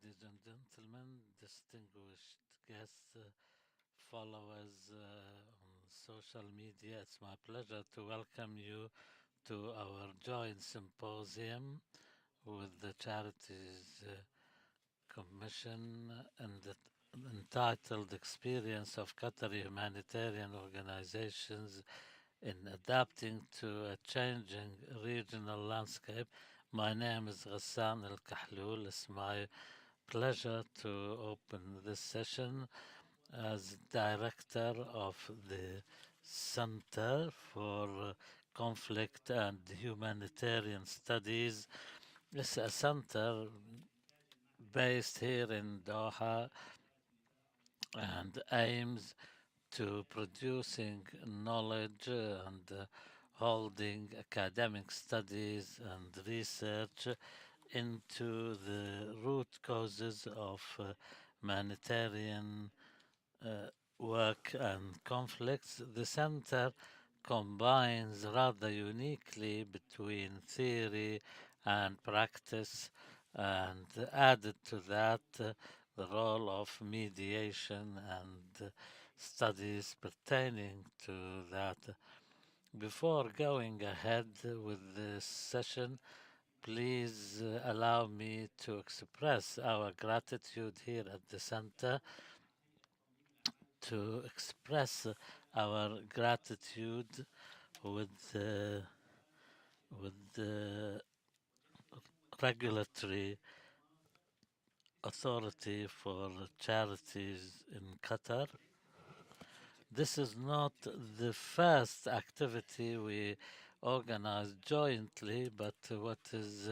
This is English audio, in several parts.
Ladies and gentlemen, distinguished guests, followers on social media, it's my pleasure to welcome you to our joint symposium with the Charities Commission and entitled Experience of Qatari Humanitarian Organizations in Adapting to a Changing Regional Landscape. My name is Ghassan Al Kahlul. It's my pleasure to open this session as director of the Center for Conflict and Humanitarian Studies. It's a center based here in Doha and aims to producing knowledge and holding academic studies and research into the root causes of humanitarian work and conflicts. The center combines rather uniquely between theory and practice, and added to that the role of mediation and studies pertaining to that. Before going ahead with this session, please allow me to express our gratitude here at the center, to express our gratitude with the regulatory authority for charities in Qatar. This is not the first activity we organize jointly, but what is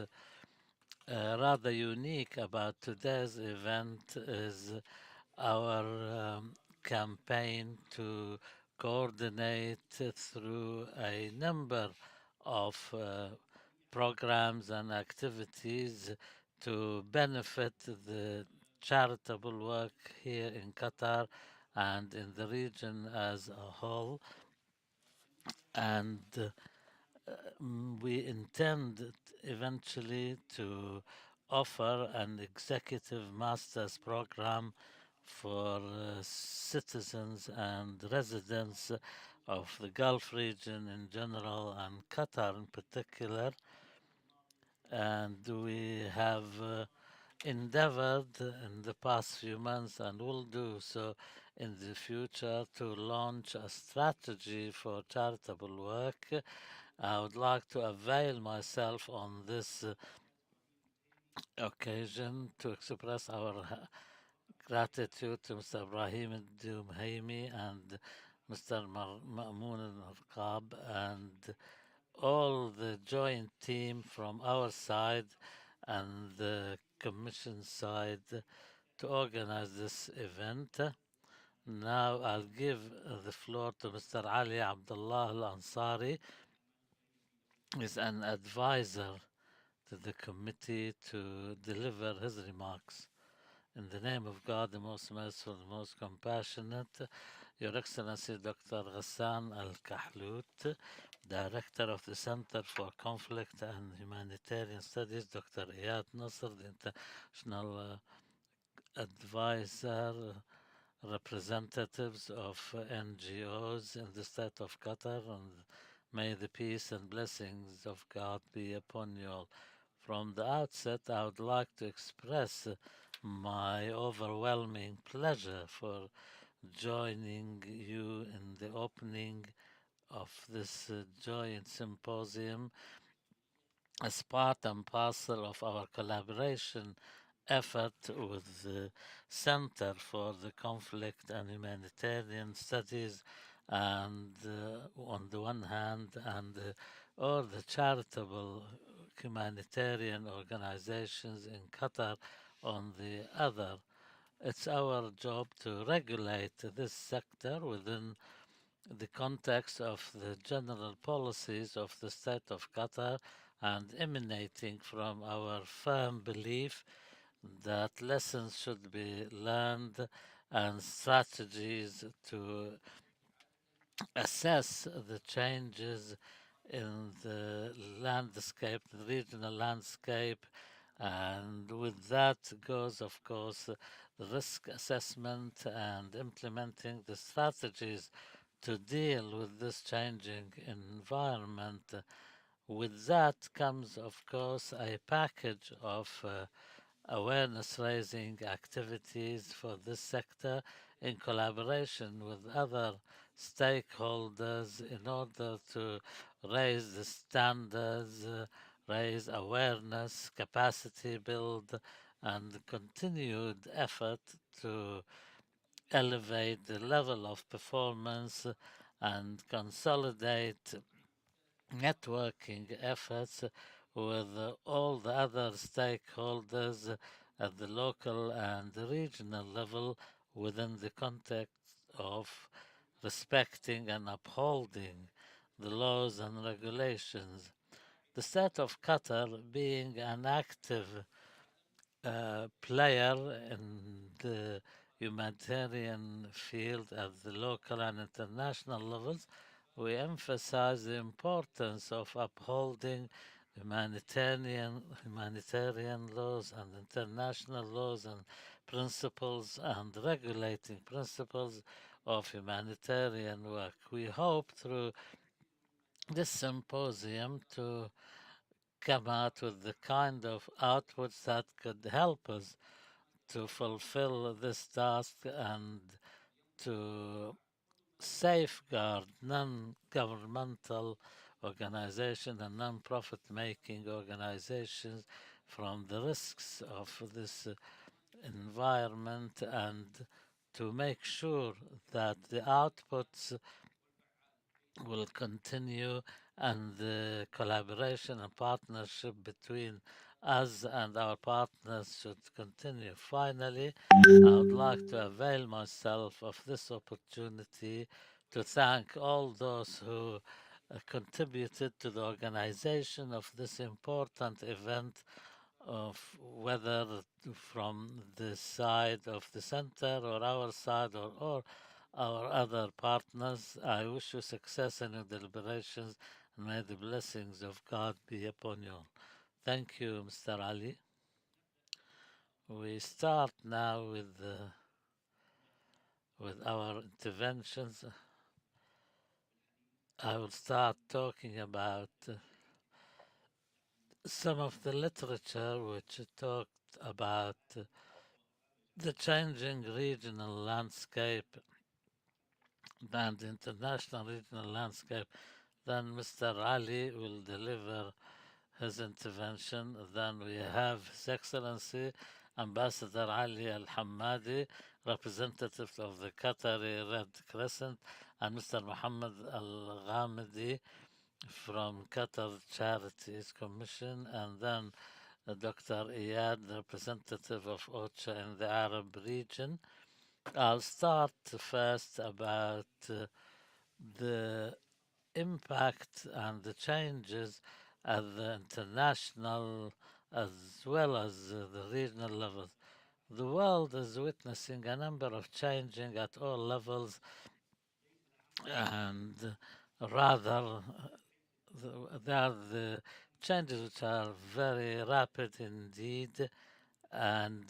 rather unique about today's event is our campaign to coordinate through a number of programs and activities to benefit the charitable work here in Qatar and in the region as a whole. And we intend eventually to offer an executive master's program for citizens and residents of the Gulf region in general and Qatar in particular. And we have endeavored in the past few months and will do so in the future to launch a strategy for charitable work. I would like to avail myself on this occasion to express our gratitude to Mr. Ibrahim Dumhaimi and Mr. Ma'moon al-Arqab and all the joint team from our side and the commission side to organize this event. Now I'll give the floor to Mr. Ali Abdullah Al Ansari, who is an advisor to the committee, to deliver his remarks. In the name of God, the most merciful, the most compassionate, Your Excellency Dr. Ghassan Al Kahlout, Director of the Center for Conflict and Humanitarian Studies, Dr. Iyad Nasser, the International Advisor, representatives of NGOs in the state of Qatar, and may the peace and blessings of God be upon you all. From the outset, I would like to express my overwhelming pleasure for joining you in the opening of this joint symposium as part and parcel of our collaboration effort with the Center for the Conflict and Humanitarian Studies, and on the one hand, and all the charitable humanitarian organizations in Qatar on the other. It's our job to regulate this sector within the context of the general policies of the state of Qatar and emanating from our firm belief that lessons should be learned and strategies to assess the changes in the landscape, the regional landscape, And with that goes, of course, the risk assessment and implementing the strategies to deal with this changing environment. With that comes, of course, a package of awareness raising activities for this sector in collaboration with other stakeholders in order to raise the standards, raise awareness, capacity build, and continued effort to elevate the level of performance and consolidate networking efforts with all the other stakeholders at the local and regional level within the context of respecting and upholding the laws and regulations. The state of Qatar being an active player in the humanitarian field at the local and international levels, we emphasize the importance of upholding humanitarian laws and international laws and principles and regulating principles of humanitarian work. We hope through this symposium to come out with the kind of outputs that could help us to fulfill this task and to safeguard non-governmental organizations and non-profit making organizations from the risks of this environment and to make sure that the outputs will continue and the collaboration and partnership between us and our partners should continue. Finally, I would like to avail myself of this opportunity to thank all those who contributed to the organization of this important event, of whether from the side of the center or our side or our other partners. I wish you success in your deliberations and may the blessings of God be upon you. Thank you, Mr. Ali. We start now with our interventions. I will start talking about some of the literature which talked about the changing regional landscape and international regional landscape. Then Mr. Ali will deliver his intervention. Then we have His Excellency Ambassador Ali Al Hamadi, representative of the Qatari Red Crescent, and Mr. Muhammad Al Ghamidi from Qatar Charities Commission, and then Dr. Iyad, representative of OCHA in the Arab region. I'll start first about the impact and the changes at the international as well as the regional levels. The world is witnessing a number of changing at all levels, and rather they are the changes which are very rapid indeed, and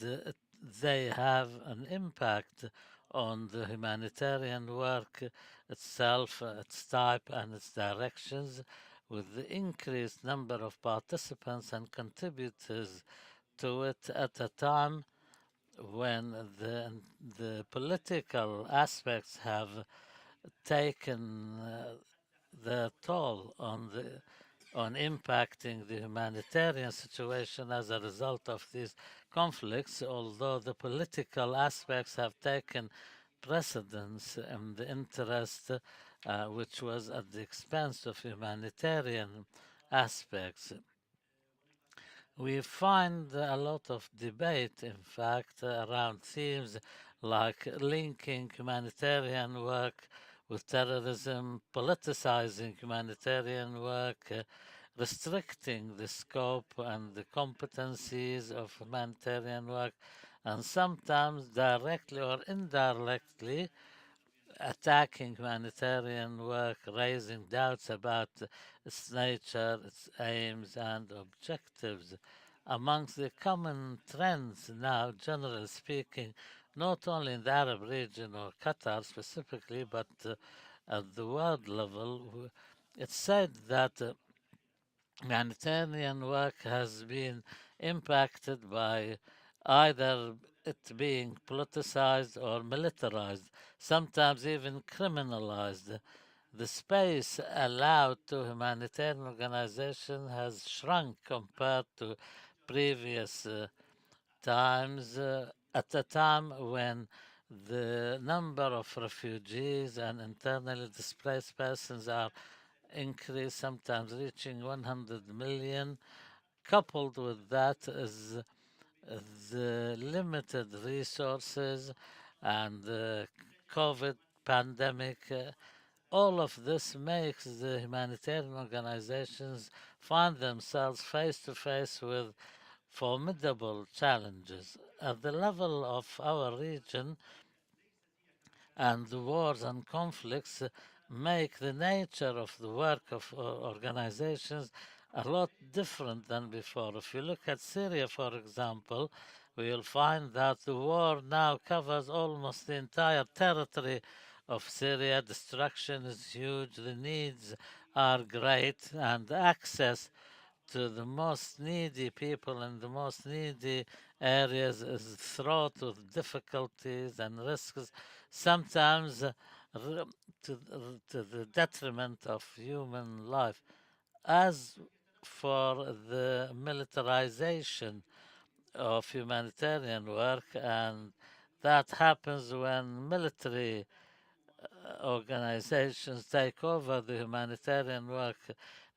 they have an impact on the humanitarian work itself, its type, and its directions, with the increased number of participants and contributors to it at a time when the political aspects have taken their toll on impacting the humanitarian situation as a result of these conflicts, although the political aspects have taken precedence in the interest which was at the expense of humanitarian aspects. We find a lot of debate, in fact, around themes like linking humanitarian work with terrorism, politicizing humanitarian work, restricting the scope and the competencies of humanitarian work, and sometimes directly or indirectly attacking humanitarian work, raising doubts about its nature, its aims, and objectives. Amongst the common trends now, generally speaking, not only in the Arab region or Qatar specifically, but at the world level, it's said that humanitarian work has been impacted by either it being politicized or militarized, sometimes even criminalized. The space allowed to humanitarian organization has shrunk compared to previous times, at a time when the number of refugees and internally displaced persons are increased, sometimes reaching 100 million. Coupled with that is the limited resources and the COVID pandemic. All of this makes the humanitarian organizations find themselves face to face with formidable challenges. At the level of our region, and the wars and conflicts make the nature of the work of organizations a lot different than before. If you look at Syria, for example, we will find that the war now covers almost the entire territory of Syria. Destruction is huge, the needs are great, and access to the most needy people in the most needy areas is fraught with difficulties and risks, sometimes to the detriment of human life. As for the militarization of humanitarian work, and that happens when military organizations take over the humanitarian work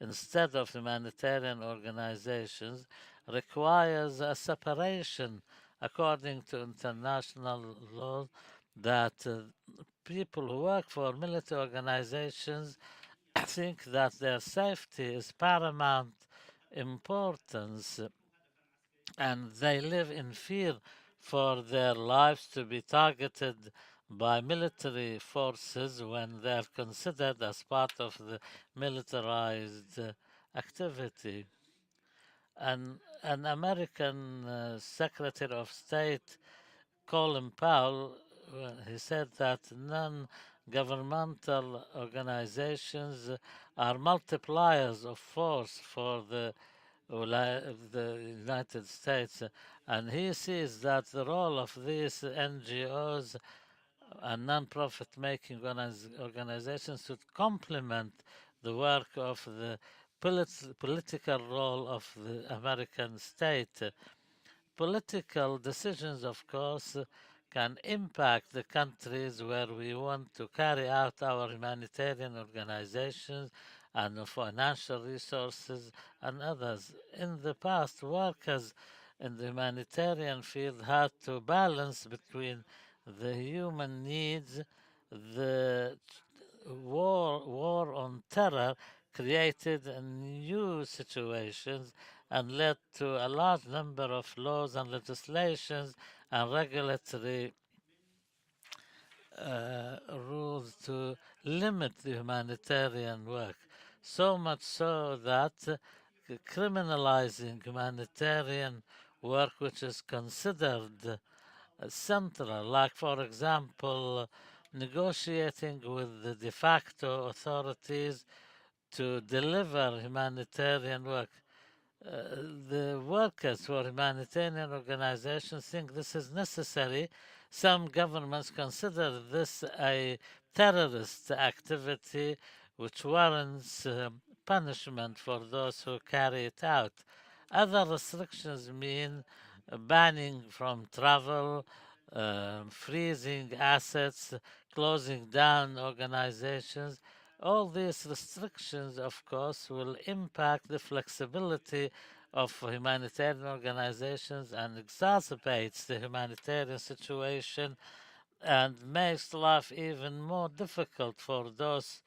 instead of humanitarian organizations requires a separation according to international law that people who work for military organizations think that their safety is paramount importance and they live in fear for their lives to be targeted by military forces when they are considered as part of the militarized activity. An American Secretary of State, Colin Powell, he said that non-governmental organizations are multipliers of force for the United States, and he sees that the role of these NGOs and non-profit making organizations should complement the work of the political role of the American state. Political decisions, of course, can impact the countries where we want to carry out our humanitarian organizations and financial resources and others. In the past, workers in the humanitarian field had to balance between the human needs, the war on terror created new situations and led to a large number of laws and legislations and regulatory rules to limit the humanitarian work. So much so that criminalizing humanitarian work, which is considered central, like, for example, negotiating with the de facto authorities to deliver humanitarian work. The workers for humanitarian organizations think this is necessary. Some governments consider this a terrorist activity which warrants punishment for those who carry it out. Other restrictions mean banning from travel, freezing assets, closing down organizations. All these restrictions, of course, will impact the flexibility of humanitarian organizations and exacerbates the humanitarian situation and makes life even more difficult for those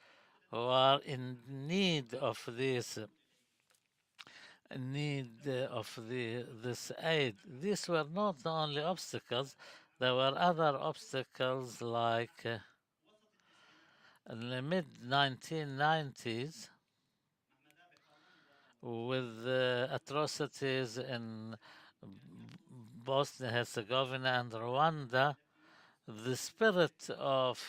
who are in need of this aid. These were not the only obstacles. There were other obstacles like in the mid 1990s with atrocities in Bosnia Herzegovina and Rwanda, the spirit of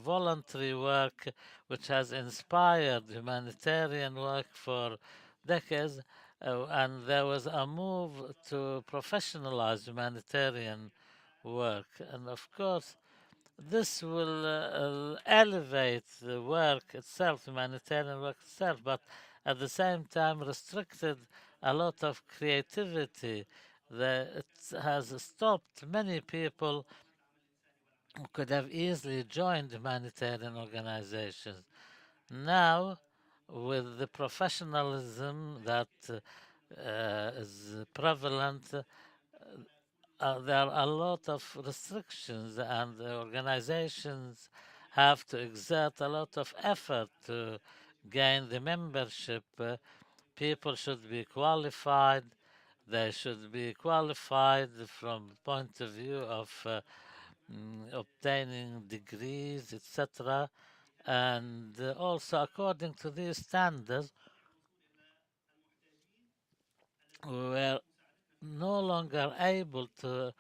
voluntary work, which has inspired humanitarian work for decades, and there was a move to professionalize humanitarian work. And of course, this will elevate the work itself, humanitarian work itself, but at the same time restricted a lot of creativity. It has stopped many people who could have easily joined humanitarian organizations. Now, with the professionalism that is prevalent, there are a lot of restrictions, and the organizations have to exert a lot of effort to gain the membership. People should be qualified. They should be qualified from the point of view of obtaining degrees, etc. And also, according to these standards, we were no longer able to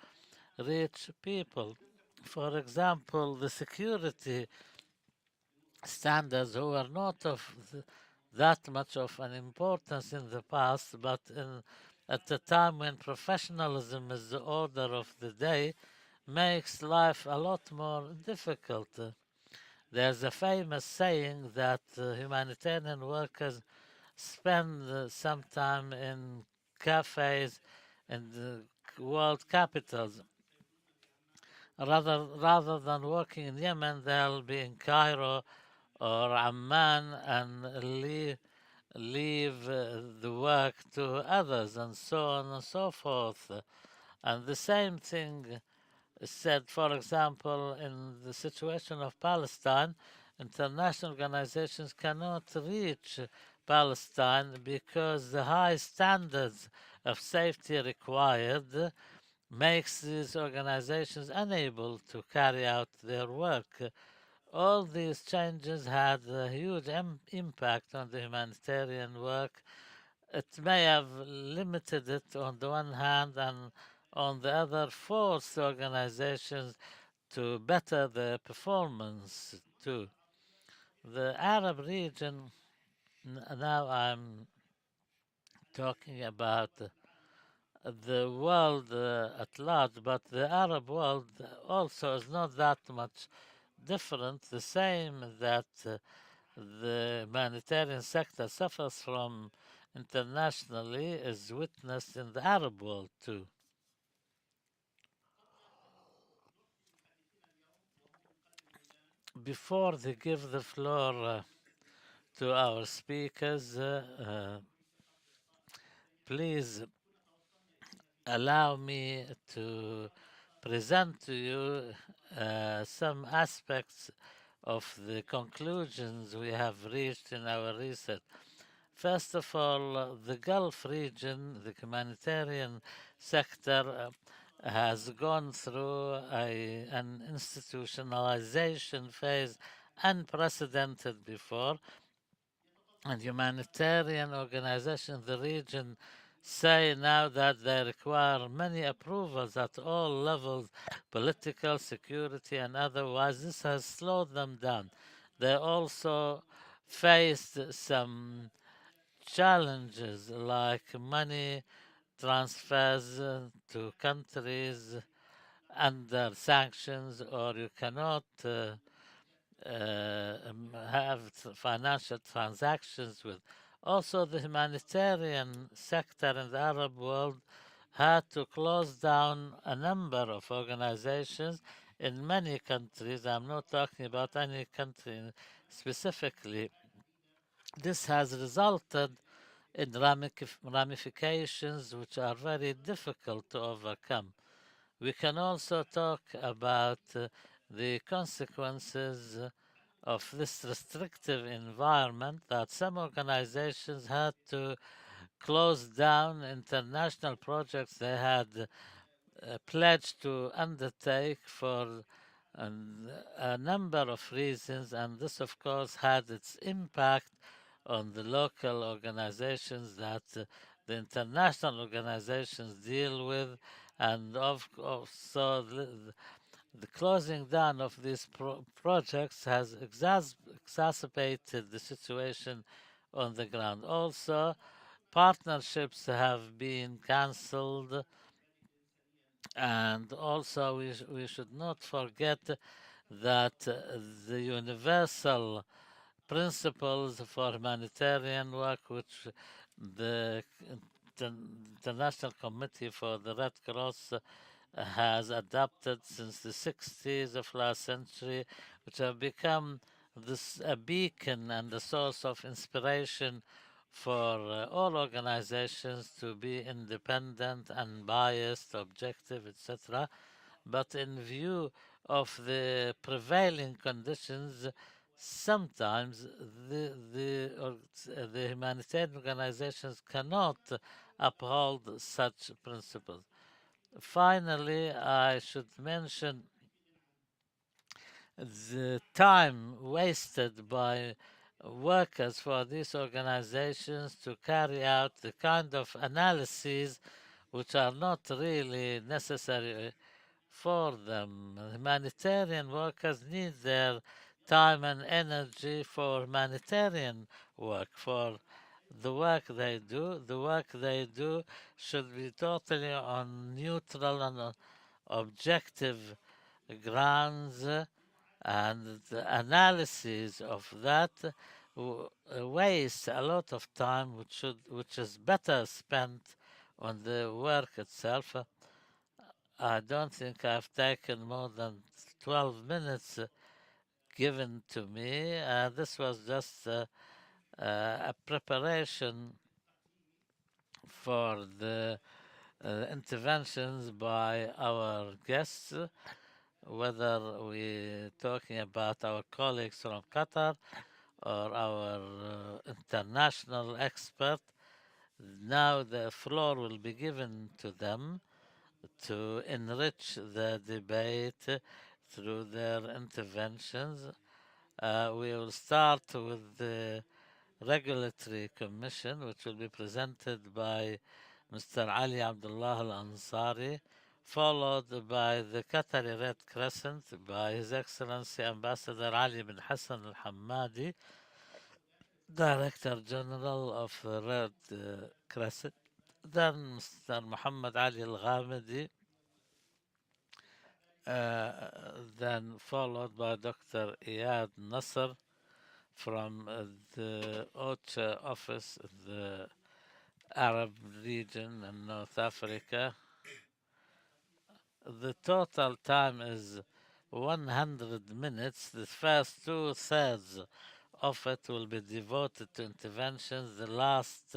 reach people. For example, the security standards who were not of that much of an importance in the past, but at the time when professionalism is the order of the day, makes life a lot more difficult. There's a famous saying that humanitarian workers spend some time in cafes in the world capitals. Rather than working in Yemen, they'll be in Cairo or Amman and leave the work to others, and so on and so forth. And the same thing is said, for example, in the situation of Palestine. International organizations cannot reach Palestine because the high standards of safety required makes these organizations unable to carry out their work. All these changes had a huge impact on the humanitarian work. It may have limited it on the one hand, and on the other, forced organizations to better their performance too. The Arab region, now I'm talking about the world at large, but the Arab world also is not that much different. The same that the humanitarian sector suffers from internationally is witnessed in the Arab world too. Before they give the floor to our speakers, please allow me to present to you some aspects of the conclusions we have reached in our research. First of all, the Gulf region, the humanitarian sector, has gone through an institutionalization phase unprecedented before, and humanitarian organizations in the region say now that they require many approvals at all levels, political, security, and otherwise. This has slowed them down. They also faced some challenges like money transfers to countries under sanctions, or you cannot have financial transactions with. Also, the humanitarian sector in the Arab world had to close down a number of organizations in many countries. I'm not talking about any country specifically. This has resulted in ramifications which are very difficult to overcome. We can also talk about the consequences of this restrictive environment, that some organizations had to close down international projects they had pledged to undertake for a number of reasons, and this, of course, had its impact on the local organizations that the international organizations deal with, and also the closing down of these projects has exacerbated the situation on the ground. Also, partnerships have been cancelled, and also we should not forget that the universal principles for humanitarian work, which the International Committee for the Red Cross has adapted since the 60s of last century, which have become a beacon and a source of inspiration for all organizations to be independent, unbiased, objective, etc. But in view of the prevailing conditions, sometimes the humanitarian organizations cannot uphold such principles. Finally, I should mention the time wasted by workers for these organizations to carry out the kind of analyses which are not really necessary for them. Humanitarian workers need their time and energy for humanitarian work, for the work they do. The work they do should be totally on neutral and objective grounds, and the analysis of that wastes a lot of time, which is better spent on the work itself. I don't think I've taken more than 12 minutes given to me. This was just a preparation for the interventions by our guests, whether we're talking about our colleagues from Qatar or our international expert. Now the floor will be given to them to enrich the debate through their interventions. We will start with the Regulatory Commission, which will be presented by Mr. Ali Abdullah Al Ansari, followed by the Qatari Red Crescent by His Excellency Ambassador Ali bin Hassan Al Hammadi, Director General of the Red Crescent. Then Mr. Muhammad Ali Al Ghamidi, then followed by Dr. Iyad Nasser from the OCHA office in the Arab region in North Africa. The total time is 100 minutes. The first two-thirds of it will be devoted to interventions. The last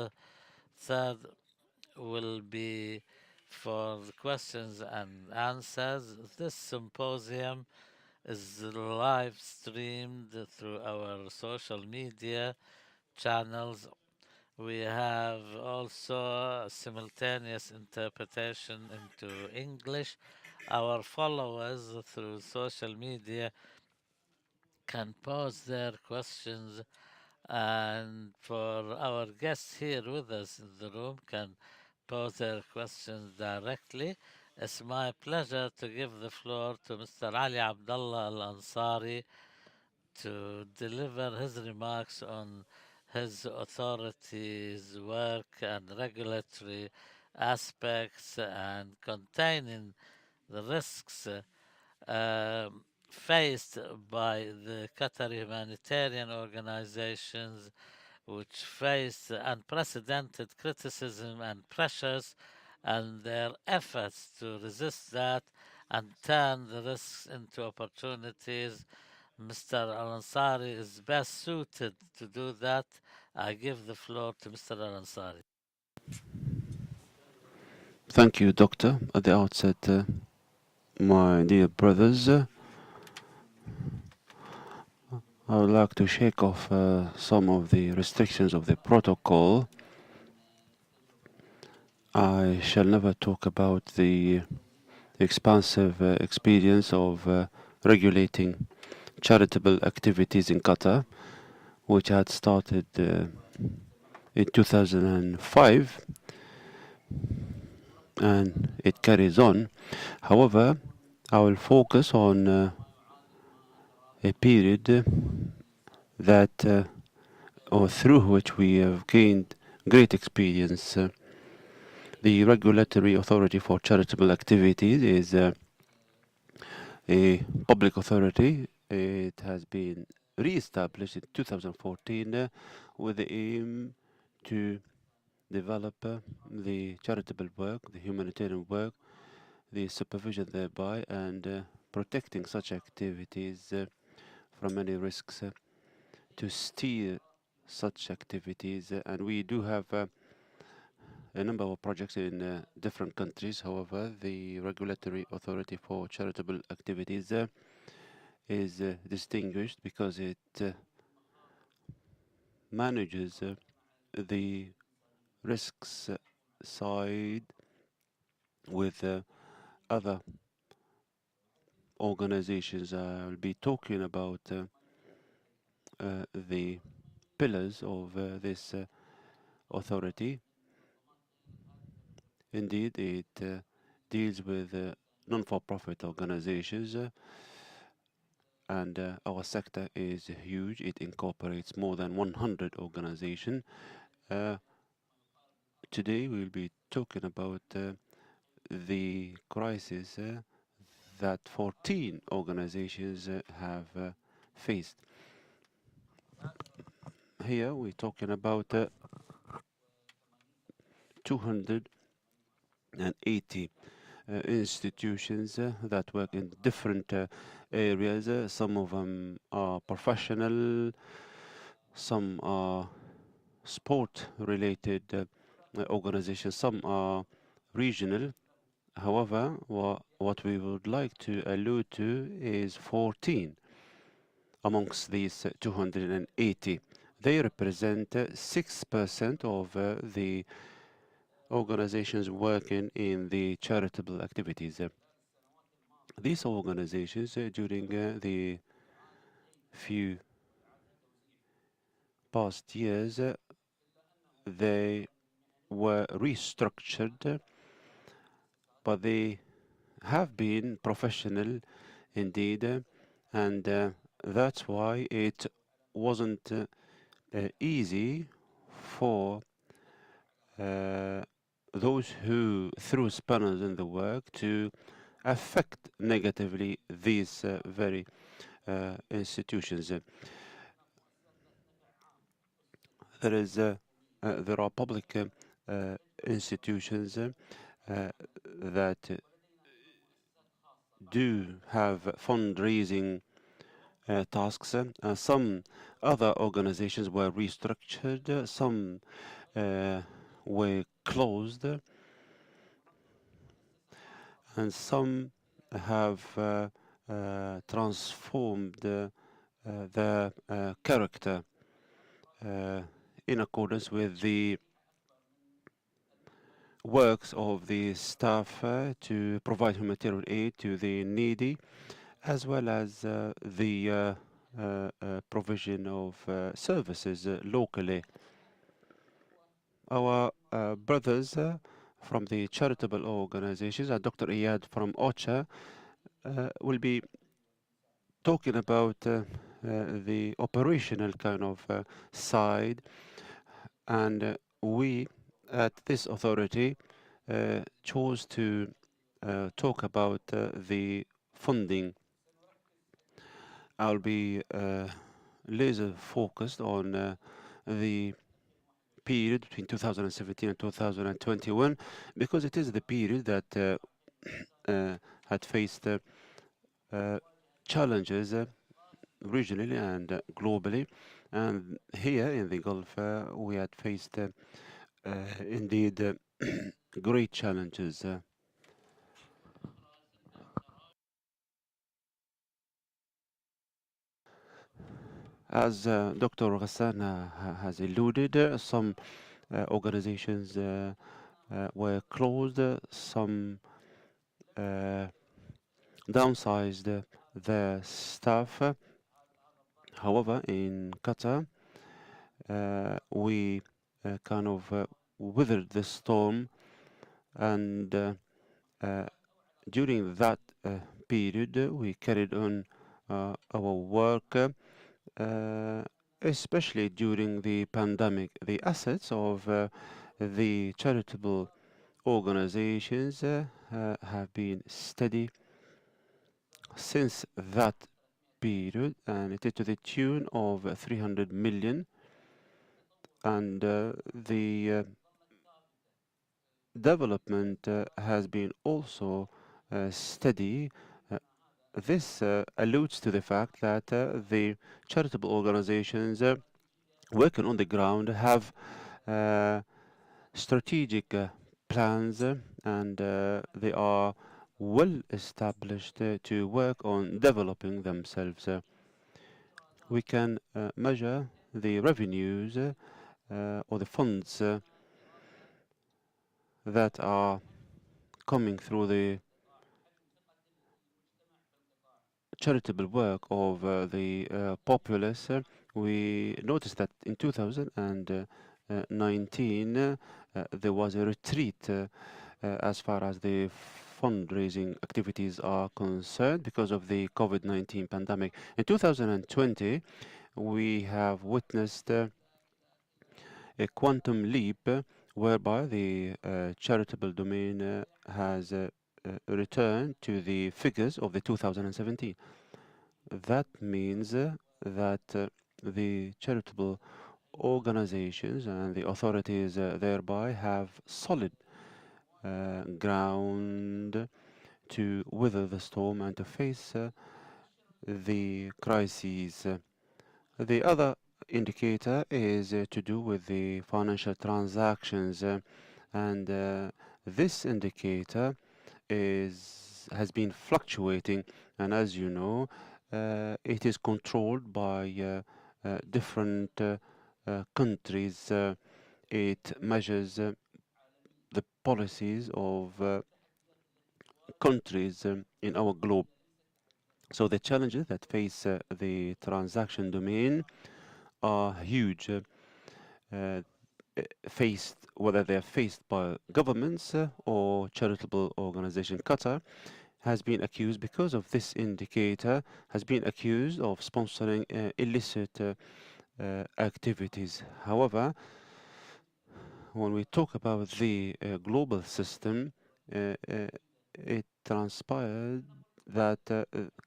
third will be for the questions and answers. This symposium is live streamed through our social media channels. We have also simultaneous interpretation into English. Our followers through social media can pose their questions, and for our guests here with us in the room can pose their questions directly. It's my pleasure to give the floor to Mr. Ali Abdullah Al Ansari to deliver his remarks on his authority's work and regulatory aspects and containing the risks faced by the Qatari humanitarian organizations, which face unprecedented criticism and pressures, and their efforts to resist that and turn the risks into opportunities. Mr. Al Ansari is best suited to do that. I give the floor to Mr. Al Ansari. Thank you, Doctor. At the outset, my dear brothers, I would like to shake off some of the restrictions of the protocol. I shall never talk about the expansive experience of regulating charitable activities in Qatar, which had started in 2005, and it carries on. However, I will focus on a period that or through which we have gained great experience. The Regulatory Authority for Charitable Activities is a public authority. It has been re-established in 2014 with the aim to develop the charitable work, the humanitarian work, the supervision thereby, and protecting such activities from any risks, to steer such activities. And we do have a number of projects in different countries. However, the Regulatory Authority for Charitable Activities is distinguished because it manages the risks side with other organizations. I'll be talking about the pillars of this authority. Indeed, it deals with non-for-profit organizations, and our sector is huge. It incorporates more than 100 organizations. Today, we'll be talking about the crisis that 14 organizations have faced. Here, we're talking about 280 institutions that work in different areas. Some of them are professional, some are sport-related organizations, some are regional. However, what we would like to allude to is 14 amongst these 280. They represent 6% of the organizations working in the charitable activities. These organizations, during the few past years, they were restructured, but they have been professional indeed, and that's why it wasn't easy for those who threw spanners in the work to affect negatively these very institutions. There are public institutions that do have fundraising tasks. Some other organizations were restructured, some were closed, and some have transformed their character in accordance with the works of the staff to provide humanitarian aid to the needy, as well as the provision of services locally. Our brothers from the charitable organizations, and Dr. Iyad from OCHA, will be talking about the operational kind of side, and we at this authority chose to talk about the funding. I'll be laser focused on the period between 2017 and 2021 because it is the period that had faced challenges regionally and globally, and here in the Gulf we had faced indeed great challenges. As Dr. Ghassan has alluded, some organizations were closed, some downsized their staff. However, in Qatar, we kind of weathered the storm, and during that period, we carried on our work, especially during the pandemic. The assets of the charitable organizations have been steady since that period, and it is to the tune of 300 million. And the development has been also steady. Uh, this alludes to the fact that the charitable organizations working on the ground have strategic plans, and they are well established to work on developing themselves. We can measure the revenues or the funds that are coming through the charitable work of the populace. We noticed that in 2019 there was a retreat as far as the fundraising activities are concerned because of the COVID-19 pandemic. In 2020, we have witnessed a quantum leap whereby the charitable domain has returned to the figures of the 2017. That means that the charitable organizations and the authorities thereby have solid ground to weather the storm and to face the crises. The other indicator is to do with the financial transactions, and this indicator has been fluctuating, and as you know, it is controlled by different countries. It measures the policies of countries in our globe. So the challenges that face the transaction domain are huge, faced whether they are faced by governments or charitable organizations. Qatar has been accused, because of this indicator, has been accused of sponsoring illicit activities. However, when we talk about the global system, it transpired that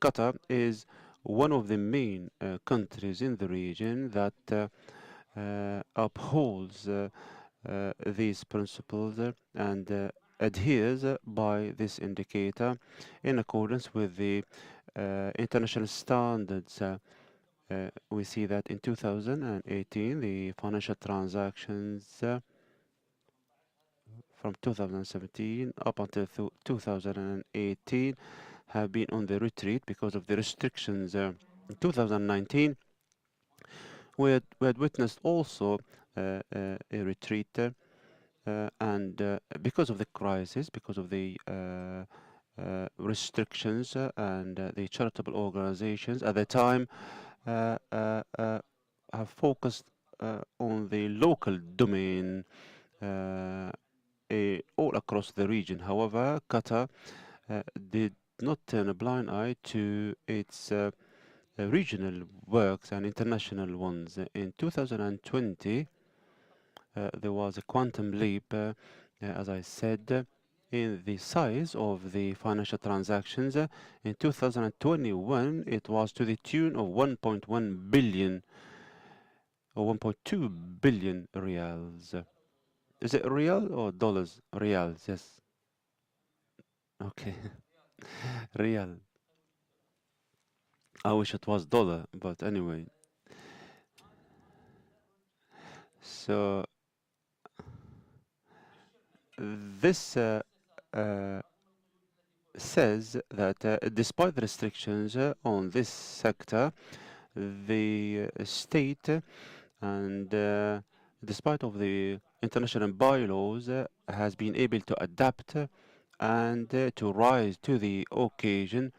Qatar is one of the main countries in the region that upholds these principles and adheres by this indicator in accordance with the international standards. We see that in 2018, the financial transactions from 2017 up until 2018 have been on the retreat because of the restrictions. In 2019, we had witnessed also a retreat, and because of the crisis, because of the restrictions, and the charitable organizations at the time have focused on the local domain all across the region. However, Qatar did not turn a blind eye to its regional works and international ones. In 2020, there was a quantum leap, as I said, in the size of the financial transactions. In 2021, it was to the tune of 1.1 billion or 1.2 billion reals. Is it real or dollars? Reals, yes. Okay, real. I wish it was dollar, but anyway. So this says that despite the restrictions on this sector, the state and despite of the international bylaws has been able to adapt and to rise to the occasion,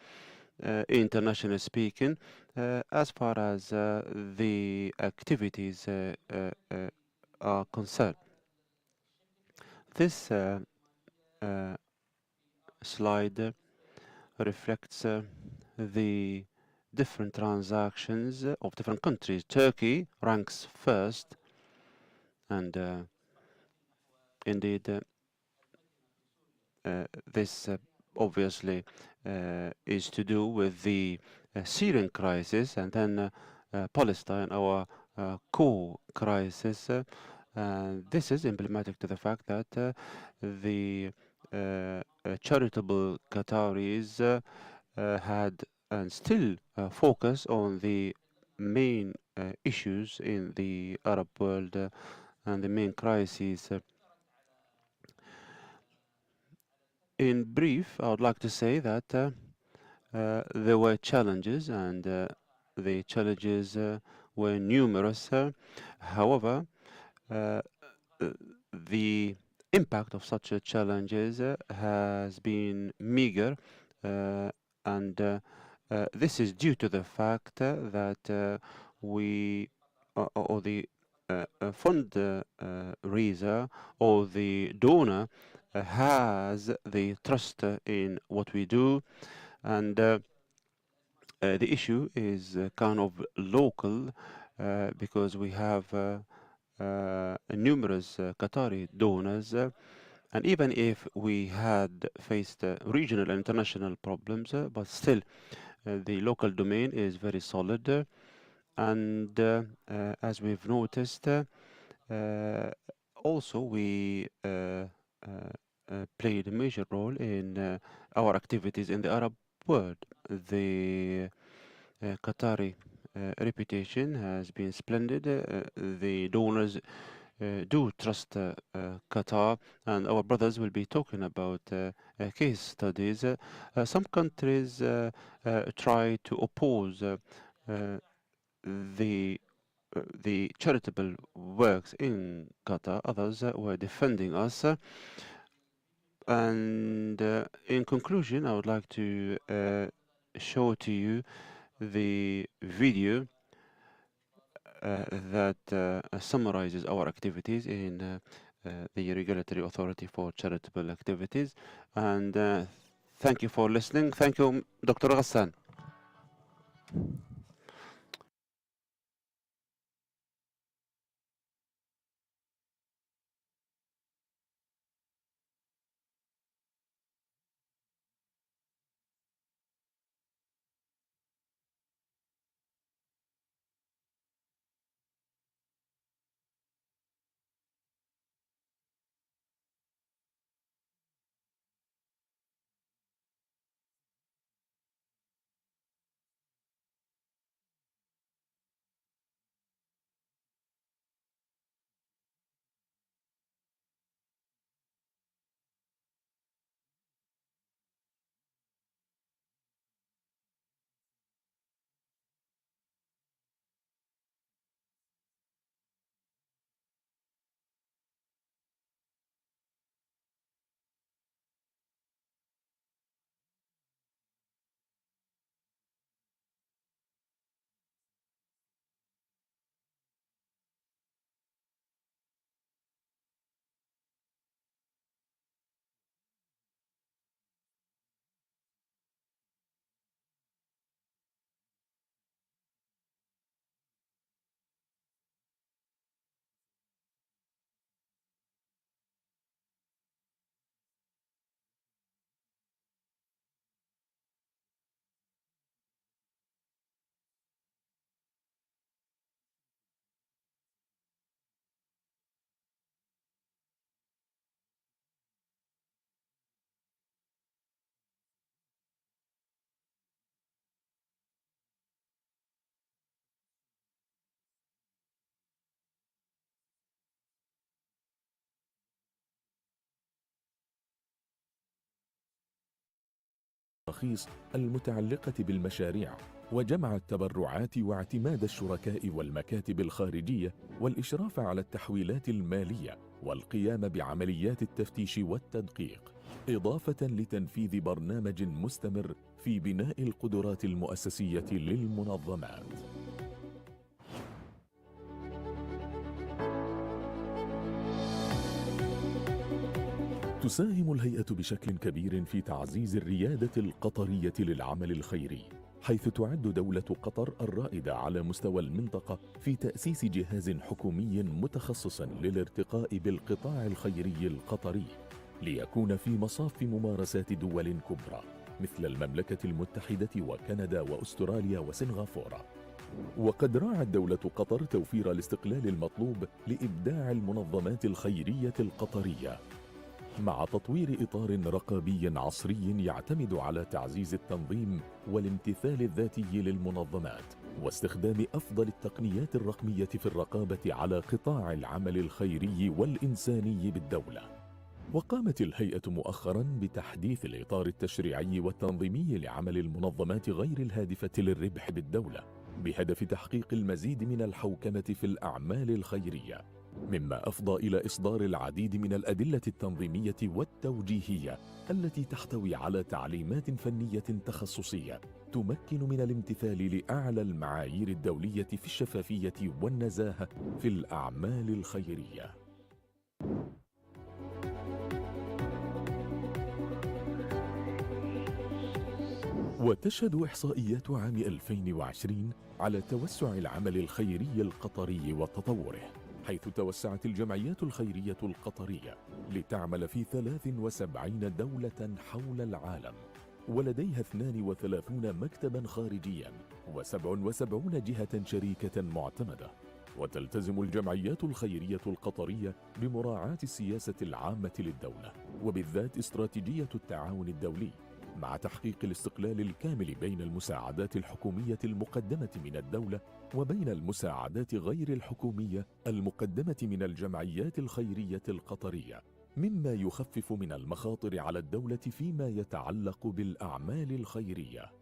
internationally speaking, as far as the activities are concerned. This slide reflects the different transactions of different countries. Turkey ranks first, and indeed this obviously is to do with the Syrian crisis, and then Palestine, our core crisis. This is emblematic to the fact that the charitable Qataris had and still focus on the main issues in the Arab world and the main crises. In brief, I would like to say that there were challenges, and the challenges were numerous. However, the impact of such challenges has been meager, and this is due to the fact that we or the fund raiser or the donor has the trust in what we do, and the issue is kind of local because we have numerous Qatari donors, and even if we had faced regional and international problems, but still the local domain is very solid. And as we've noticed, also we played a major role in our activities in the Arab world. The Qatari reputation has been splendid. The donors do trust Qatar, and our brothers will be talking about case studies. Some countries try to oppose the charitable works in Qatar. Others were defending us. And in conclusion, I would like to show to you the video that summarizes our activities in the Regulatory Authority for Charitable Activities. And thank you for listening. Thank you, Dr. Ghassan. التراخيص المتعلقة بالمشاريع وجمع التبرعات واعتماد الشركاء والمكاتب الخارجية والإشراف على التحويلات المالية والقيام بعمليات التفتيش والتدقيق، إضافة لتنفيذ برنامج مستمر في بناء القدرات المؤسسية للمنظمات. تساهم الهيئة بشكل كبير في تعزيز الريادة القطرية للعمل الخيري، حيث تعد دولة قطر الرائدة على مستوى المنطقة في تأسيس جهاز حكومي متخصص للارتقاء بالقطاع الخيري القطري، ليكون في مصاف ممارسات دول كبرى مثل المملكة المتحدة وكندا وأستراليا وسنغافورة. وقد راعت دولة قطر توفير الاستقلال المطلوب لإبداع المنظمات الخيرية القطرية، مع تطوير إطار رقابي عصري يعتمد على تعزيز التنظيم والامتثال الذاتي للمنظمات، واستخدام أفضل التقنيات الرقمية في الرقابة على قطاع العمل الخيري والإنساني بالدولة. وقامت الهيئة مؤخراً بتحديث الإطار التشريعي والتنظيمي لعمل المنظمات غير الهادفة للربح بالدولة، بهدف تحقيق المزيد من الحوكمة في الأعمال الخيرية، مما أفضى إلى إصدار العديد من الأدلة التنظيمية والتوجيهية التي تحتوي على تعليمات فنية تخصصية تمكن من الامتثال لأعلى المعايير الدولية في الشفافية والنزاهة في الأعمال الخيرية. وتشهد إحصائيات عام 2020 على توسع العمل الخيري القطري وتطوره، حيث توسعت الجمعيات الخيرية القطرية لتعمل في 73 دولة حول العالم، ولديها 32 مكتبا خارجيا و77 جهة شريكة معتمدة. وتلتزم الجمعيات الخيرية القطرية بمراعاة السياسة العامة للدولة، وبالذات استراتيجية التعاون الدولي، مع تحقيق الاستقلال الكامل بين المساعدات الحكومية المقدمة من الدولة وبين المساعدات غير الحكومية المقدمة من الجمعيات الخيرية القطرية، مما يخفف من المخاطر على الدولة فيما يتعلق بالأعمال الخيرية.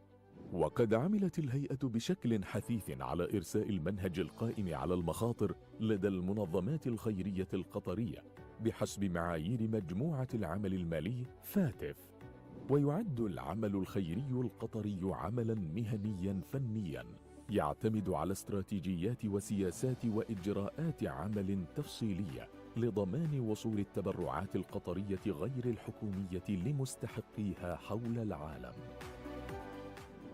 وقد عملت الهيئة بشكل حثيث على إرساء المنهج القائم على المخاطر لدى المنظمات الخيرية القطرية بحسب معايير مجموعة العمل المالي فاتف. ويعد العمل الخيري القطري عملا مهنيا فنيا يعتمد على استراتيجيات وسياسات وإجراءات عمل تفصيلية لضمان وصول التبرعات القطرية غير الحكومية لمستحقيها حول العالم.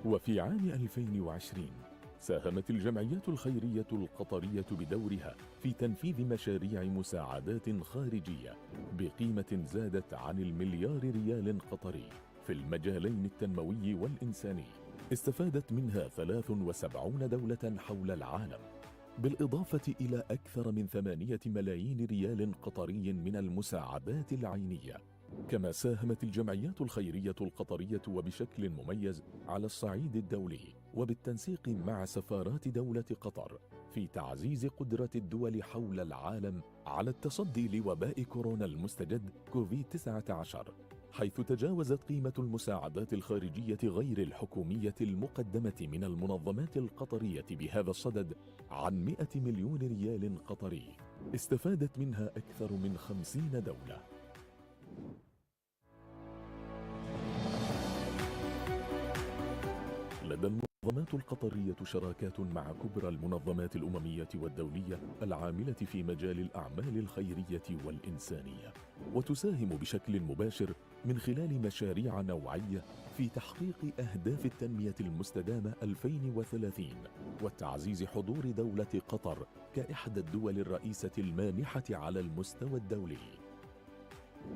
وفي عام 2020 ساهمت الجمعيات الخيرية القطرية بدورها في تنفيذ مشاريع مساعدات خارجية بقيمة زادت عن ال1 مليار ريال قطري في المجالين التنموي والإنساني، استفادت منها 73 دولة حول العالم، بالإضافة إلى أكثر من 8 ملايين ريال قطري من المساعدات العينية. كما ساهمت الجمعيات الخيرية القطرية وبشكل مميز على الصعيد الدولي وبالتنسيق مع سفارات دولة قطر في تعزيز قدرة الدول حول العالم على التصدي لوباء كورونا المستجد كوفيد-19، حيث تجاوزت قيمة المساعدات الخارجية غير الحكومية المقدمة من المنظمات القطرية بهذا الصدد عن 100 مليون ريال قطري، استفادت منها أكثر من 50 دولة. لدى المنظمات القطرية شراكات مع كبرى المنظمات الأممية والدولية العاملة في مجال الأعمال الخيرية والإنسانية، وتساهم بشكل مباشر من خلال مشاريع نوعية في تحقيق أهداف التنمية المستدامة 2030 وتعزيز حضور دولة قطر كإحدى الدول الرئيسة المانحة على المستوى الدولي.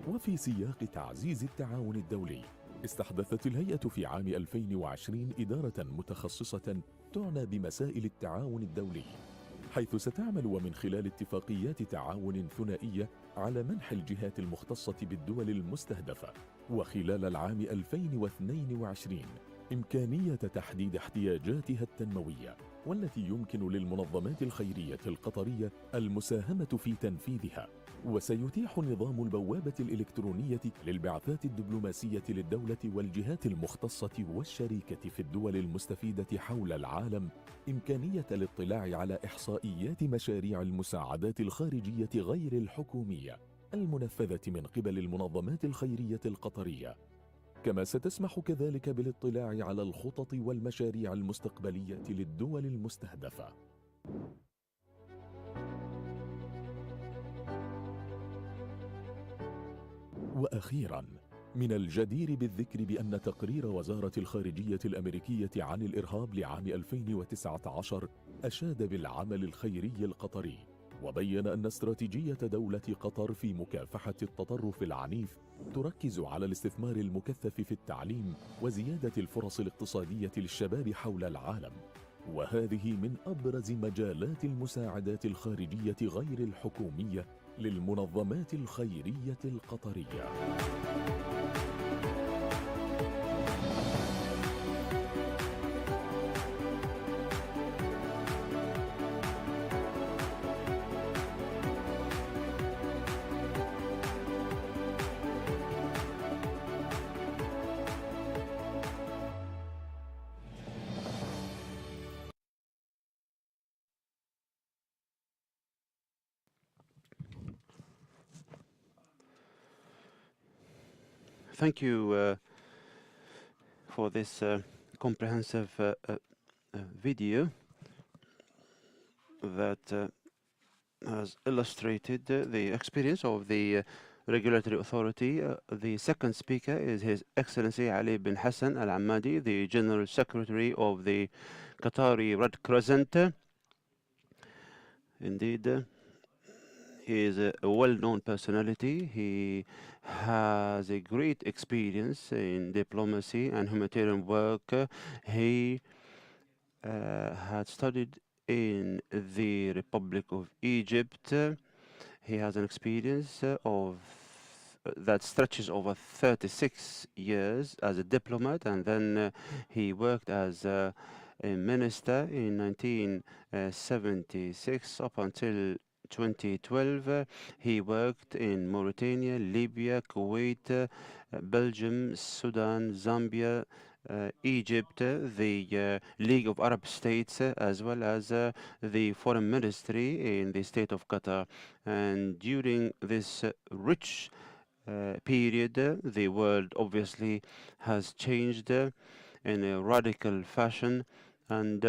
وفي سياق تعزيز التعاون الدولي، استحدثت الهيئة في عام 2020 إدارة متخصصة تعنى بمسائل التعاون الدولي، حيث ستعمل ومن خلال اتفاقيات تعاون ثنائية على منح الجهات المختصة بالدول المستهدفة، وخلال العام 2022 إمكانية تحديد احتياجاتها التنموية، والتي يمكن للمنظمات الخيرية القطرية المساهمة في تنفيذها. وسيتيح نظام البوابة الإلكترونية للبعثات الدبلوماسية للدولة والجهات المختصة والشريكة في الدول المستفيدة حول العالم إمكانية الاطلاع على إحصائيات مشاريع المساعدات الخارجية غير الحكومية المنفذة من قبل المنظمات الخيرية القطرية. كما ستسمح كذلك بالاطلاع على الخطط والمشاريع المستقبلية للدول المستهدفة. وأخيراً، من الجدير بالذكر بأن تقرير وزارة الخارجية الأمريكية عن الإرهاب لعام 2019 أشاد بالعمل الخيري القطري، وبين أن استراتيجية دولة قطر في مكافحة التطرف العنيف تركز على الاستثمار المكثف في التعليم وزيادة الفرص الاقتصادية للشباب حول العالم، وهذه من أبرز مجالات المساعدات الخارجية غير الحكومية للمنظمات الخيرية القطرية. Thank you for this comprehensive video that has illustrated the experience of the regulatory authority. The second speaker is His Excellency Ali bin Hassan Al Ammadi, the General Secretary of the Qatari Red Crescent. Indeed, he is a well-known personality. He has a great experience in diplomacy and humanitarian work. He had studied in the Republic of Egypt. He has an experience of that stretches over 36 years as a diplomat, and then he worked as a minister in 1976 up until 2012. He worked in Mauritania, Libya, Kuwait, Belgium, Sudan, Zambia, Egypt, the League of Arab States, as well as the Foreign Ministry in the state of Qatar. And during this rich period, the world obviously has changed in a radical fashion, and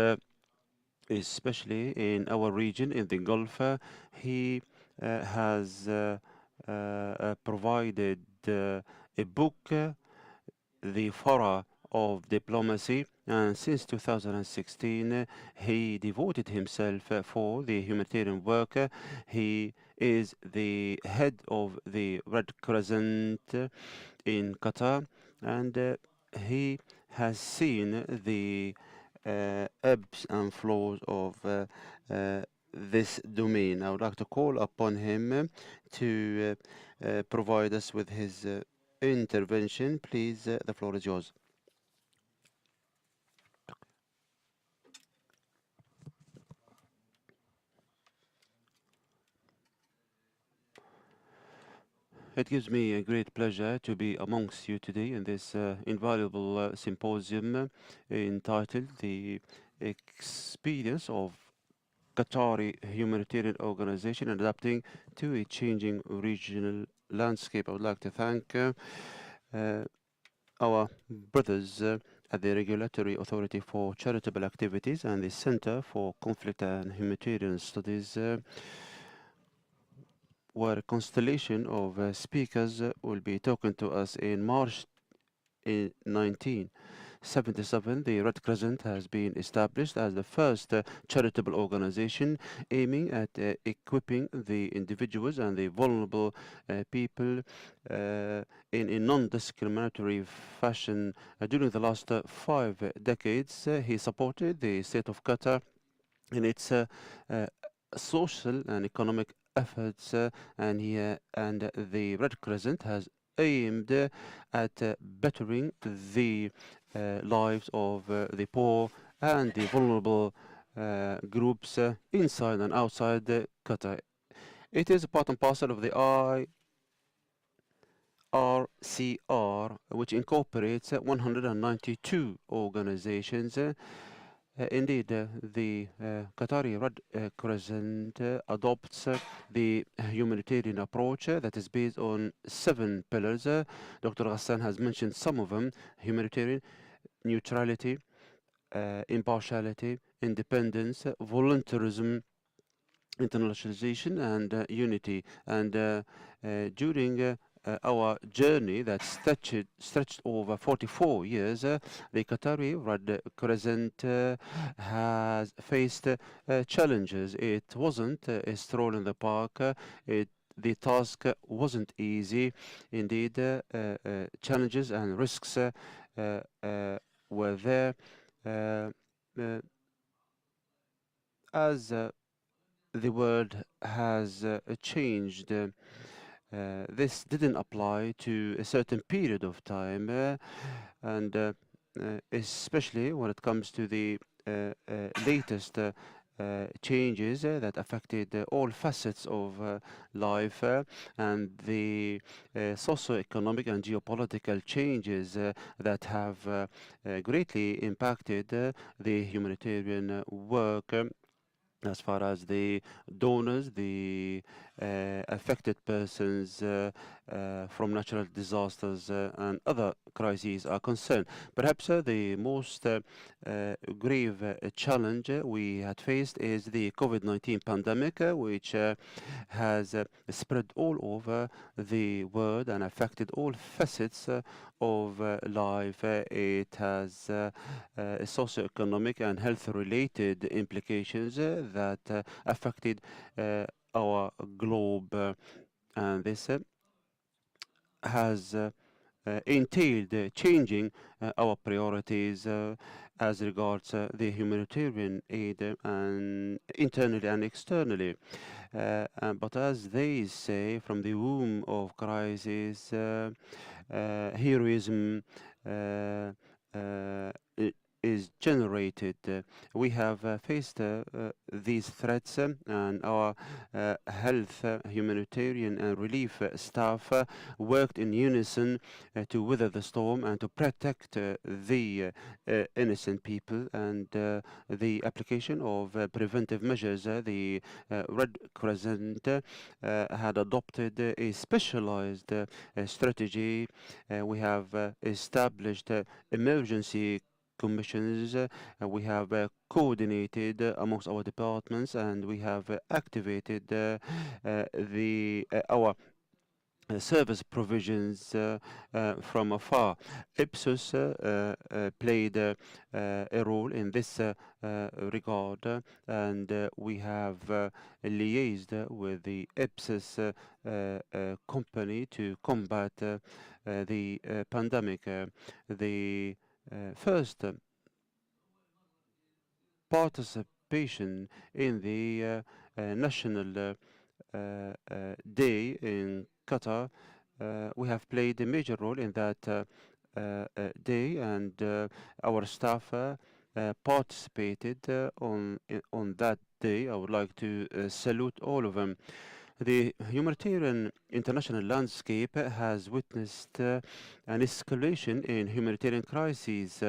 especially in our region, in the Gulf, he has provided a book, The Fora of Diplomacy, and since 2016 he devoted himself for the humanitarian work. He is the head of the Red Crescent in Qatar, and he has seen the ebbs and flows of this domain. I would like to call upon him to provide us with his intervention. Please, the floor is yours. It gives me a great pleasure to be amongst you today in this invaluable symposium entitled The Experience of Qatari Humanitarian Organization Adapting to a Changing Regional Landscape. I would like to thank our brothers at the Regulatory Authority for Charitable Activities and the Center for Conflict and Humanitarian Studies, where a constellation of speakers will be talking to us in March 1977. The Red Crescent has been established as the first charitable organization aiming at equipping the individuals and the vulnerable people in a non-discriminatory fashion. During the last 5 decades, he supported the state of Qatar in its social and economic efforts, and the Red Crescent has aimed at bettering the lives of the poor and the vulnerable groups inside and outside Qatar. It is part and parcel of the IRCR, which incorporates 192 organizations. Indeed, the Qatari Red Crescent adopts the humanitarian approach that is based on 7 pillars. Dr. Ghassan has mentioned some of them: humanitarian, neutrality, impartiality, independence, voluntarism, internationalization, and unity. And during our journey that stretched over 44 years, the Qatari Red Crescent has faced challenges. It wasn't a stroll in the park. The task wasn't easy. Indeed, challenges and risks were there. Uh, uh, as the world has changed, this didn't apply to a certain period of time, and especially when it comes to the latest changes that affected all facets of life, and the socio-economic and geopolitical changes that have greatly impacted the humanitarian work. As far as the donors, the affected persons from natural disasters and other crises are concerned. Perhaps the most grave challenge we had faced is the COVID-19 pandemic, which has spread all over the world and affected all facets of life. It has socioeconomic and health-related implications that affected our globe, and this has entailed changing our priorities as regards the humanitarian aid and internally and externally. But as they say, from the womb of crisis, heroism i- is generated. We have faced these threats, and our health, humanitarian, and relief staff worked in unison to weather the storm and to protect the innocent people, and the application of preventive measures. The Red Crescent had adopted a specialized strategy. We have established emergency commissions. We have coordinated amongst our departments, and we have activated the our service provisions from afar. Ipsos played a role in this regard, and we have liaised with the Ipsos company to combat the pandemic. The first participation in the national day in Qatar, we have played a major role in that day, and our staff participated on that day. I would like to salute all of them. The humanitarian international landscape has witnessed an escalation in humanitarian crises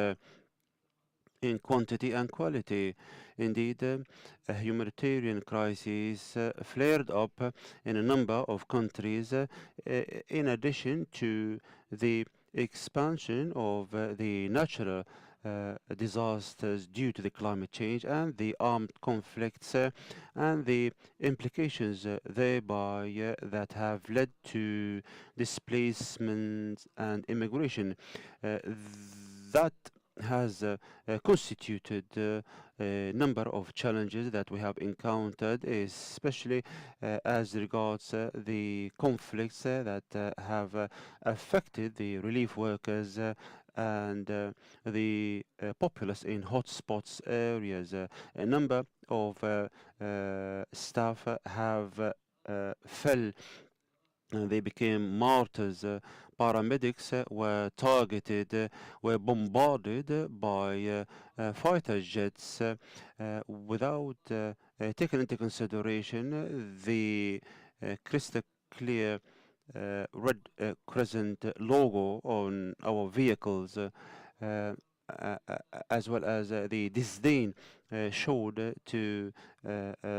in quantity and quality. Indeed, a humanitarian crisis flared up in a number of countries, in addition to the expansion of the natural disasters due to the climate change and the armed conflicts and the implications thereby that have led to displacement and immigration. That has constituted a number of challenges that we have encountered, especially as regards the conflicts that have affected the relief workers and the populace in hotspots areas. A number of staff have fell, and they became martyrs. Paramedics were targeted, were bombarded by fighter jets without taking into consideration the crystal clear Red Crescent logo on our vehicles, as well as the disdain showed to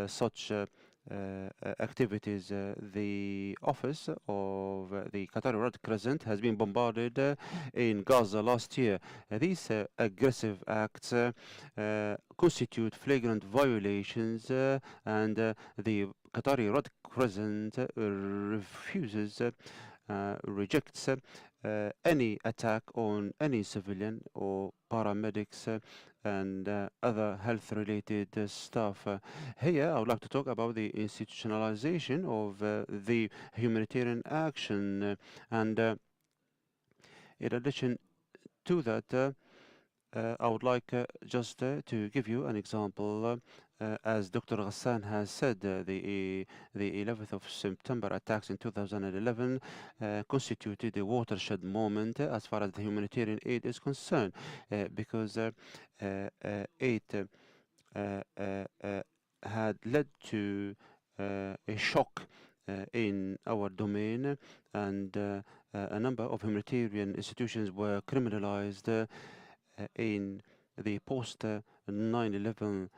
such activities. The office of the Qatari Red Crescent has been bombarded in Gaza last year. These aggressive acts constitute flagrant violations, and the Qatari Red Crescent refuses rejects any attack on any civilian or paramedics and other health-related stuff. Here, I would like to talk about the institutionalization of the humanitarian action, and in addition to that, I would like just to give you an example. As Dr. Ghassan has said, the 11th of September attacks in 2011 constituted a watershed moment as far as the humanitarian aid is concerned, because it had led to a shock in our domain, and a number of humanitarian institutions were criminalized in the post 9/11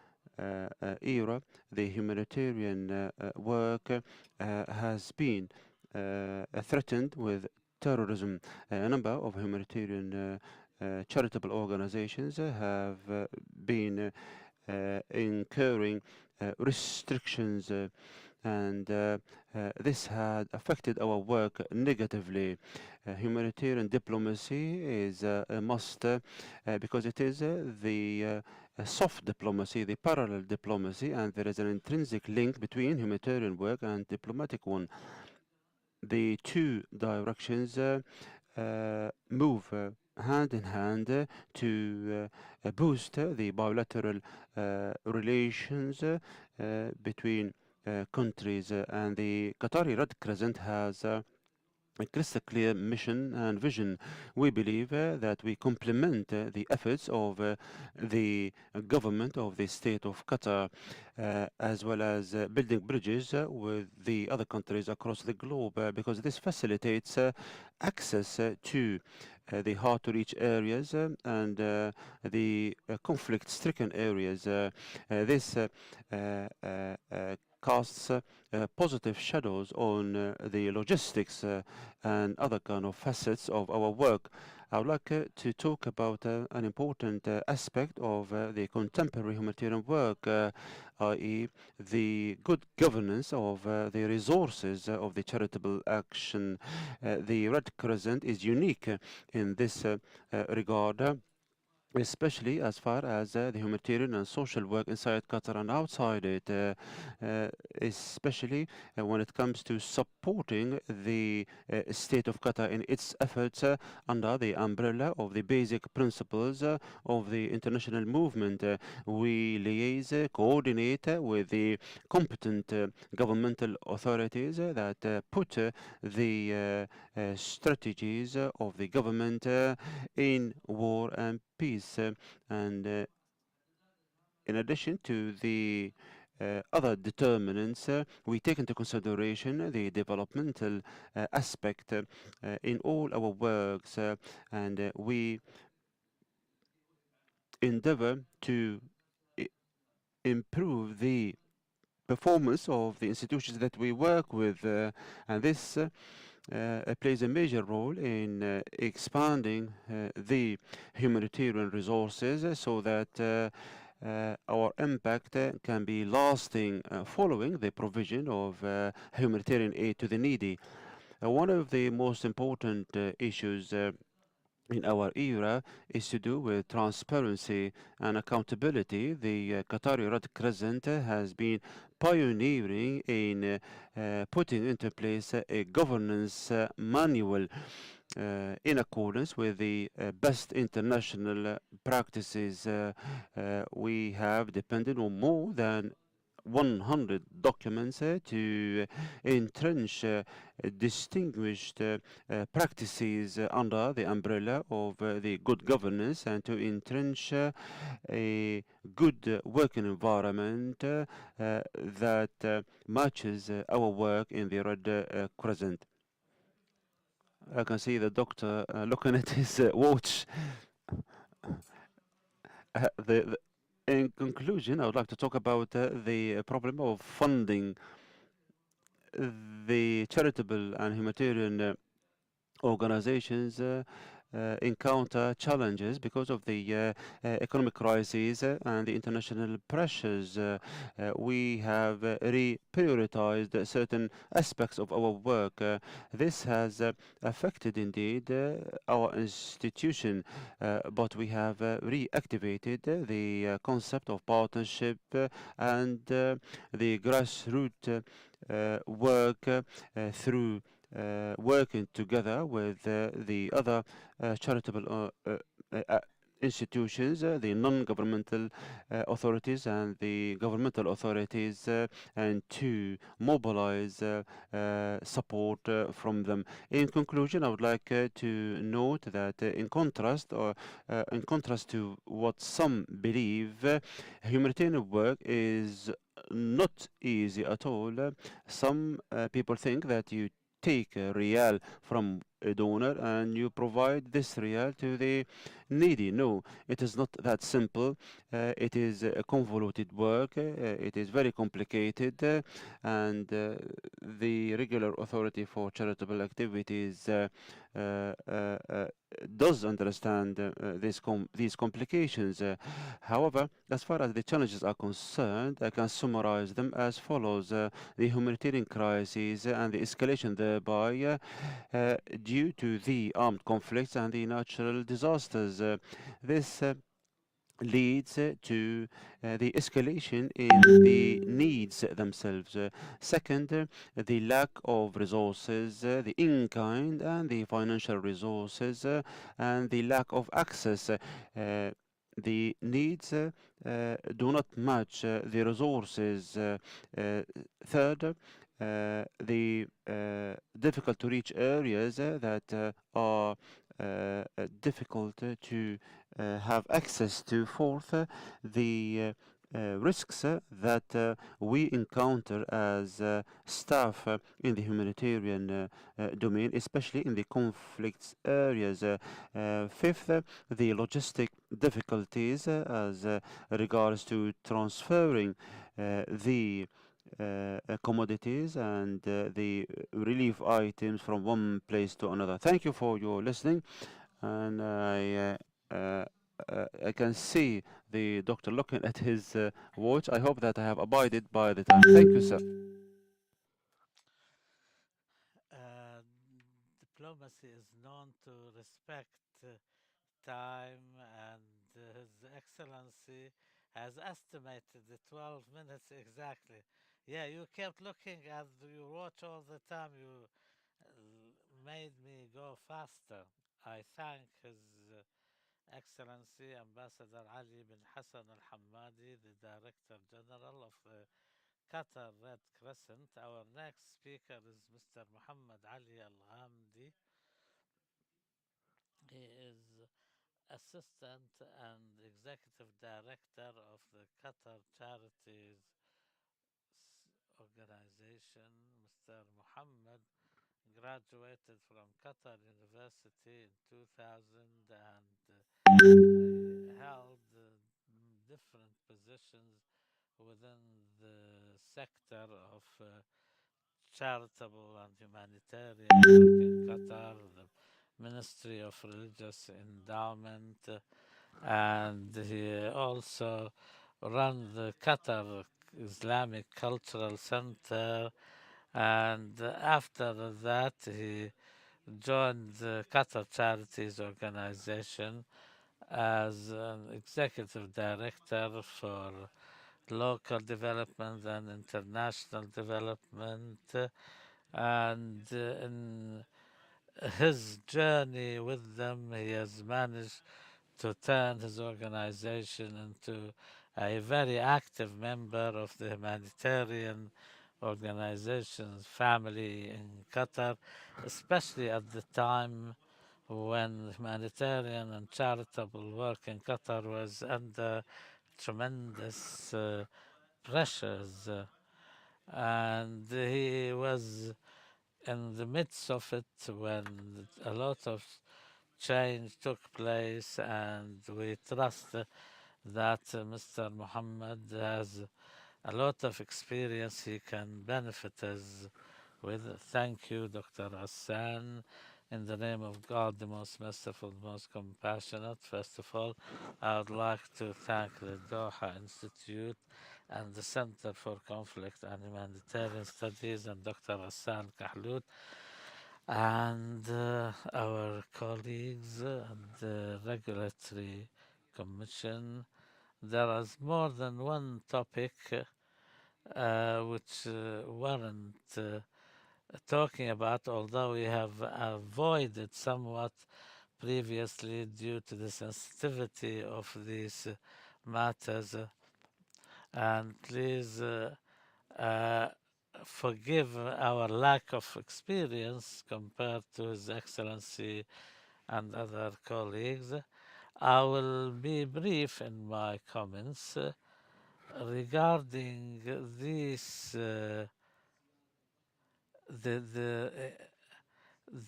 era. The humanitarian work has been threatened with terrorism. A number of humanitarian charitable organizations have been incurring restrictions, and this had affected our work negatively. Humanitarian diplomacy is a must because it is the soft diplomacy, the parallel diplomacy, and there is an intrinsic link between humanitarian work and diplomatic one. The two directions move hand in hand to boost the bilateral relations between countries, and the Qatari Red Crescent has a crystal clear mission and vision. We believe that we complement the efforts of the government of the state of Qatar, as well as building bridges with the other countries across the globe, because this facilitates access to the hard-to-reach areas and the conflict-stricken areas. This casts positive shadows on the logistics and other kind of facets of our work. I would like to talk about an important aspect of the contemporary humanitarian work, i.e. the good governance of the resources of the charitable action. The Red Crescent is unique in this regard, especially as far as the humanitarian and social work inside Qatar and outside it, especially when it comes to supporting the state of Qatar in its efforts under the umbrella of the basic principles of the international movement. We liaise, coordinate with the competent governmental authorities that put the strategies of the government in war and peace, and in addition to the other determinants, we take into consideration the developmental aspect in all our works, and we endeavor to improve the performance of the institutions that we work with, and this plays a major role in expanding the humanitarian resources so that our impact can be lasting following the provision of humanitarian aid to the needy. One of the most important issues in our era is to do with transparency and accountability. The Qatari Red Crescent has been pioneering in putting into place a governance manual in accordance with the best international practices. We have depended on more than 100 documents to entrench distinguished practices under the umbrella of the good governance, and to entrench a good working environment that matches our work in the Red Crescent. I can see the doctor looking at his watch. In conclusion, I would like to talk about the problem of funding. The charitable and humanitarian organizations encounter challenges because of the economic crises and the international pressures. We have reprioritized certain aspects of our work. This has affected indeed our institution, but we have reactivated the concept of partnership and the grassroots work through working together with the other charitable institutions, the non-governmental authorities and the governmental authorities, and to mobilize support from them. In conclusion, I would like to note that in contrast to what some believe, humanitarian work is not easy at all. Some people think that you take a real from a donor and you provide this real to the needy. No, it is not that simple. It is a convoluted work. It is very complicated, and the regular authority for charitable activities does understand these complications. However, as far as the challenges are concerned, I can summarize them as follows. The humanitarian crisis and the escalation thereby due to the armed conflicts and the natural disasters. This leads to the escalation in the needs themselves. Second, the lack of resources, the in-kind and the financial resources, and the lack of access. The needs do not match the resources. Third, the difficult to reach areas that are difficult to have access to. Fourth, the risks that we encounter as staff in the humanitarian domain, especially in the conflicts areas. Fifth, the logistic difficulties as regards to transferring the commodities and the relief items from one place to another. Thank you for your listening, and I can see the doctor looking at his watch. I hope that I have abided by the time. Thank you, sir. Diplomacy is known to respect time, and His Excellency has estimated the 12 minutes exactly. Yeah, you kept looking at your watch all the time. You made me go faster. I thank His Excellency Ambassador Ali bin Hassan Al Hammadi, the Director General of the Qatar Red Crescent. Our next speaker is Mr. Muhammad Ali Al Ghamdi. He is Assistant and Executive Director of the Qatar Charities Organization. Mr. Muhammad graduated from Qatar University in 2000 and held different positions within the sector of charitable and humanitarian work in Qatar, the Ministry of Religious Endowment, and he also ran the Qatar Islamic Cultural Center. And after that, he joined the Qatar Charities Organization as an executive director for local development and international development. And in his journey with them, he has managed to turn his organization into a very active member of the humanitarian organization's family in Qatar, especially at the time when humanitarian and charitable work in Qatar was under tremendous pressures. And he was in the midst of it when a lot of change took place, and we trust that Mr. Muhammad has a lot of experience he can benefit us with. Thank you, Dr. Hassan. In the name of God, the most merciful, most compassionate, first of all, I would like to thank the Doha Institute and the Center for Conflict and Humanitarian Studies and Dr. Hassan Kahlout and our colleagues at the Regulatory Commission. There is more than one topic which weren't talking about, although we have avoided somewhat previously due to the sensitivity of these matters. And please uh, forgive our lack of experience compared to His Excellency and other colleagues. I will be brief in my comments regarding this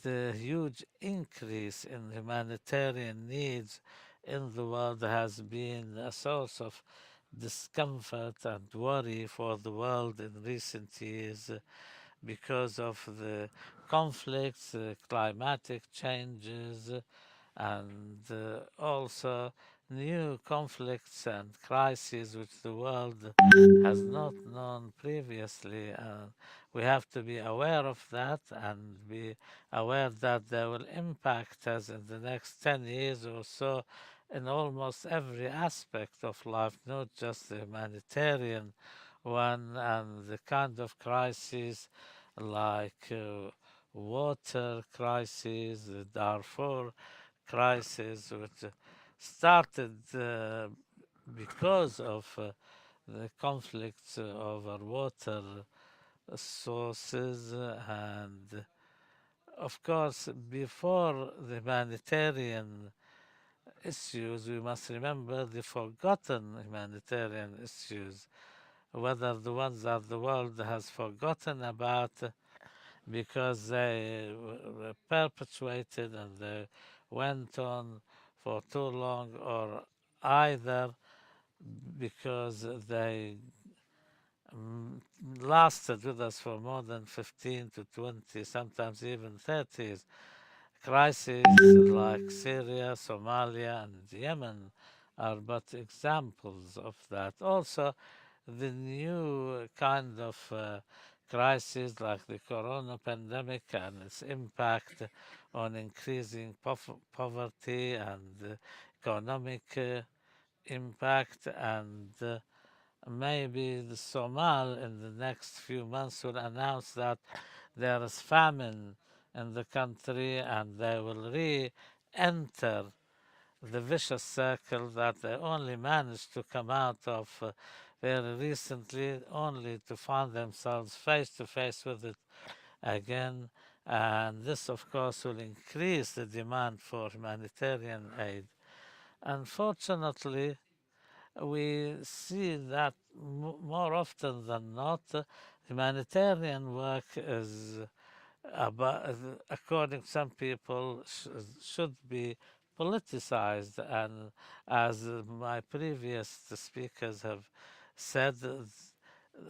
the huge increase in humanitarian needs in the world has been a source of discomfort and worry for the world in recent years because of the conflicts, climatic changes, and also new conflicts and crises which the world has not known previously. We have to be aware of that and be aware that they will impact us in the next 10 years or so in almost every aspect of life, not just the humanitarian one, and the kind of crises like water crisis, the Darfur crisis, which started because of the conflicts over water sources. And of course, before the humanitarian issues, we must remember the forgotten humanitarian issues, whether the ones that the world has forgotten about because they were perpetuated and they went on for too long, or either because they mm, lasted with us for more than 15 to 20, sometimes even 30 years. Crises like Syria, Somalia, and Yemen are but examples of that. Also, the new kind of crisis like the corona pandemic and its impact on increasing poverty and economic impact, and maybe the Somal in the next few months will announce that there is famine in the country and they will re-enter the vicious circle that they only managed to come out of very recently, only to find themselves face to face with it again. And this, of course, will increase the demand for humanitarian aid. Unfortunately, we see that more often than not, humanitarian work is about, according to some people, should be politicized. And as my previous speakers have said,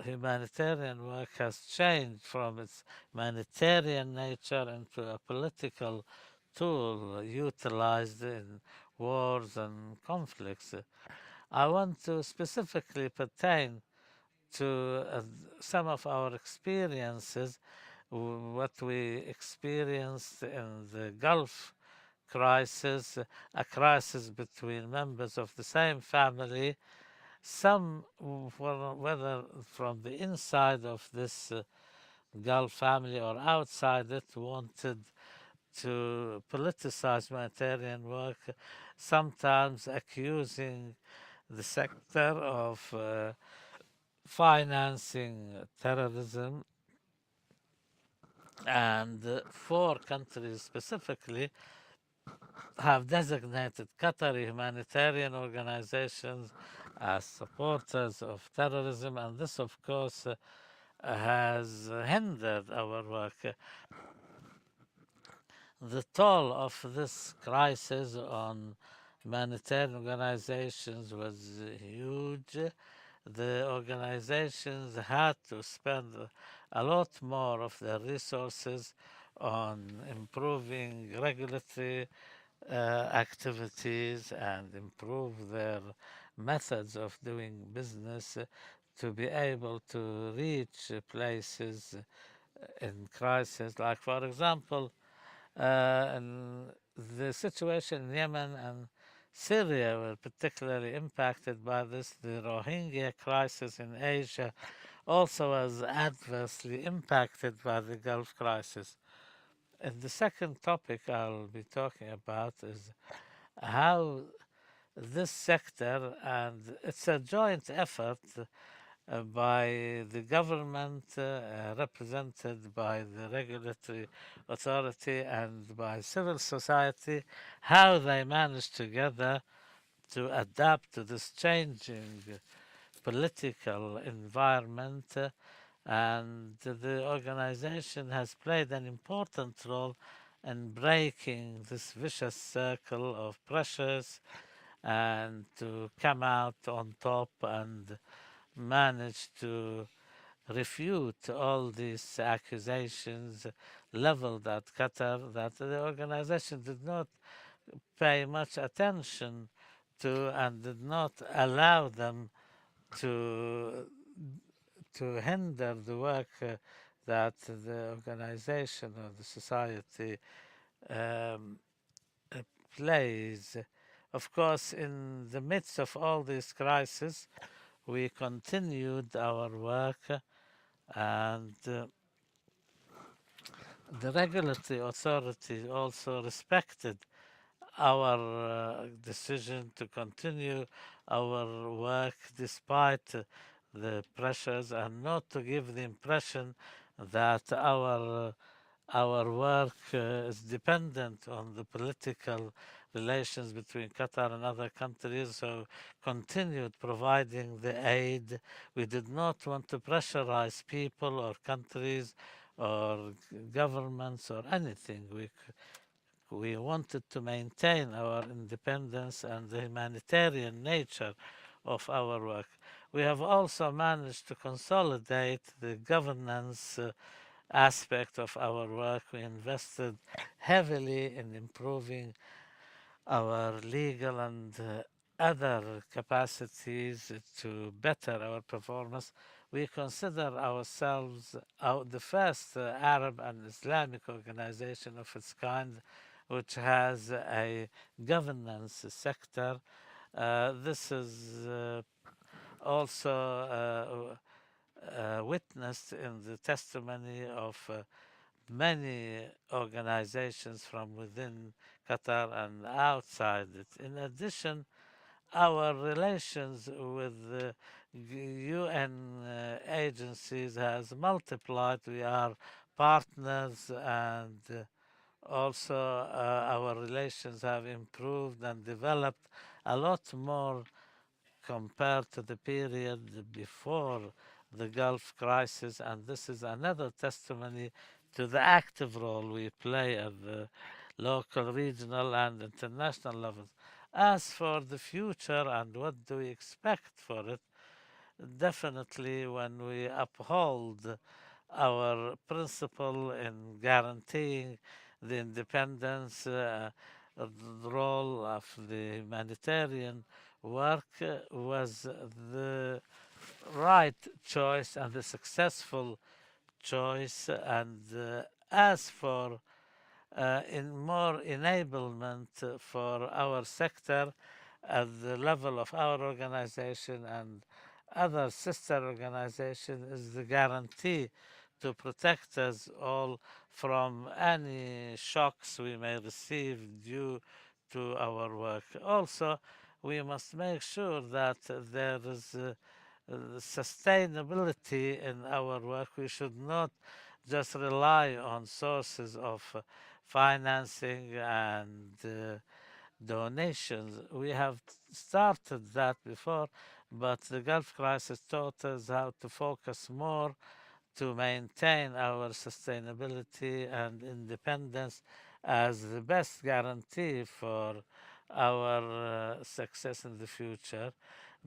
humanitarian work has changed from its humanitarian nature into a political tool utilized in wars and conflicts. I want to specifically pertain to some of our experiences, what we experienced in the Gulf crisis, a crisis between members of the same family. Some, whether from the inside of this Gulf family or outside it, wanted to politicize humanitarian work, sometimes accusing the sector of financing terrorism. And four countries specifically have designated Qatari humanitarian organizations as supporters of terrorism, and this, of course, has hindered our work. The toll of this crisis on humanitarian organizations was huge. The organizations had to spend a lot more of their resources on improving regulatory activities and improve their methods of doing business to be able to reach places in crisis. Like, for example, in the situation in Yemen and Syria were particularly impacted by this. The Rohingya crisis in Asia also was adversely impacted by the Gulf crisis. And the second topic I'll be talking about is how this sector, and it's a joint effort by the government, represented by the regulatory authority and by civil society, how they manage together to adapt to this changing political environment. And the organization has played an important role in breaking this vicious circle of pressures and to come out on top and manage to refute all these accusations leveled at Qatar that the organization did not pay much attention to and did not allow them to hinder the work that the organization or the society um, uh, plays. Of course, in the midst of all these crises, we continued our work, and the regulatory authority also respected our decision to continue our work despite the pressures and not to give the impression that our work is dependent on the political relations between Qatar and other countries, so continued providing the aid. We did not want to pressurize people or countries or governments or anything. We wanted to maintain our independence and the humanitarian nature of our work. We have also managed to consolidate the governance aspect of our work. We invested heavily in improving our legal and other capacities to better our performance. We consider ourselves the first Arab and Islamic organization of its kind which has a governance sector. This is also witnessed in the testimony of many organizations from within Qatar and outside it. In addition, our relations with the UN agencies has multiplied. We are partners, and also our relations have improved and developed a lot more compared to the period before the Gulf crisis, and this is another testimony to the active role we play at the local, regional, and international levels. As for the future and what do we expect for it, definitely when we uphold our principle in guaranteeing the independence, the role of the humanitarian work was the right choice and the successful choice. And as for in more enablement for our sector at the level of our organization and other sister organization is the guarantee to protect us all from any shocks we may receive due to our work. Also, we must make sure that there is sustainability in our work. We should not just rely on sources of financing and donations. We have started that before, but the Gulf crisis taught us how to focus more to maintain our sustainability and independence as the best guarantee for our success in the future.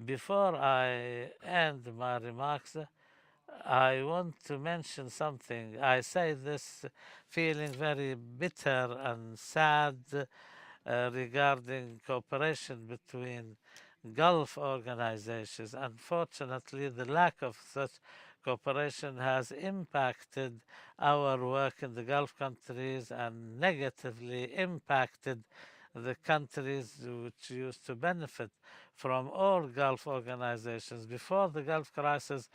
Before I end my remarks, I want to mention something. I say this feeling very bitter and sad regarding cooperation between Gulf organizations. Unfortunately, the lack of such cooperation has impacted our work in the Gulf countries and negatively impacted the countries which used to benefit from all Gulf organizations. Before the Gulf crisis,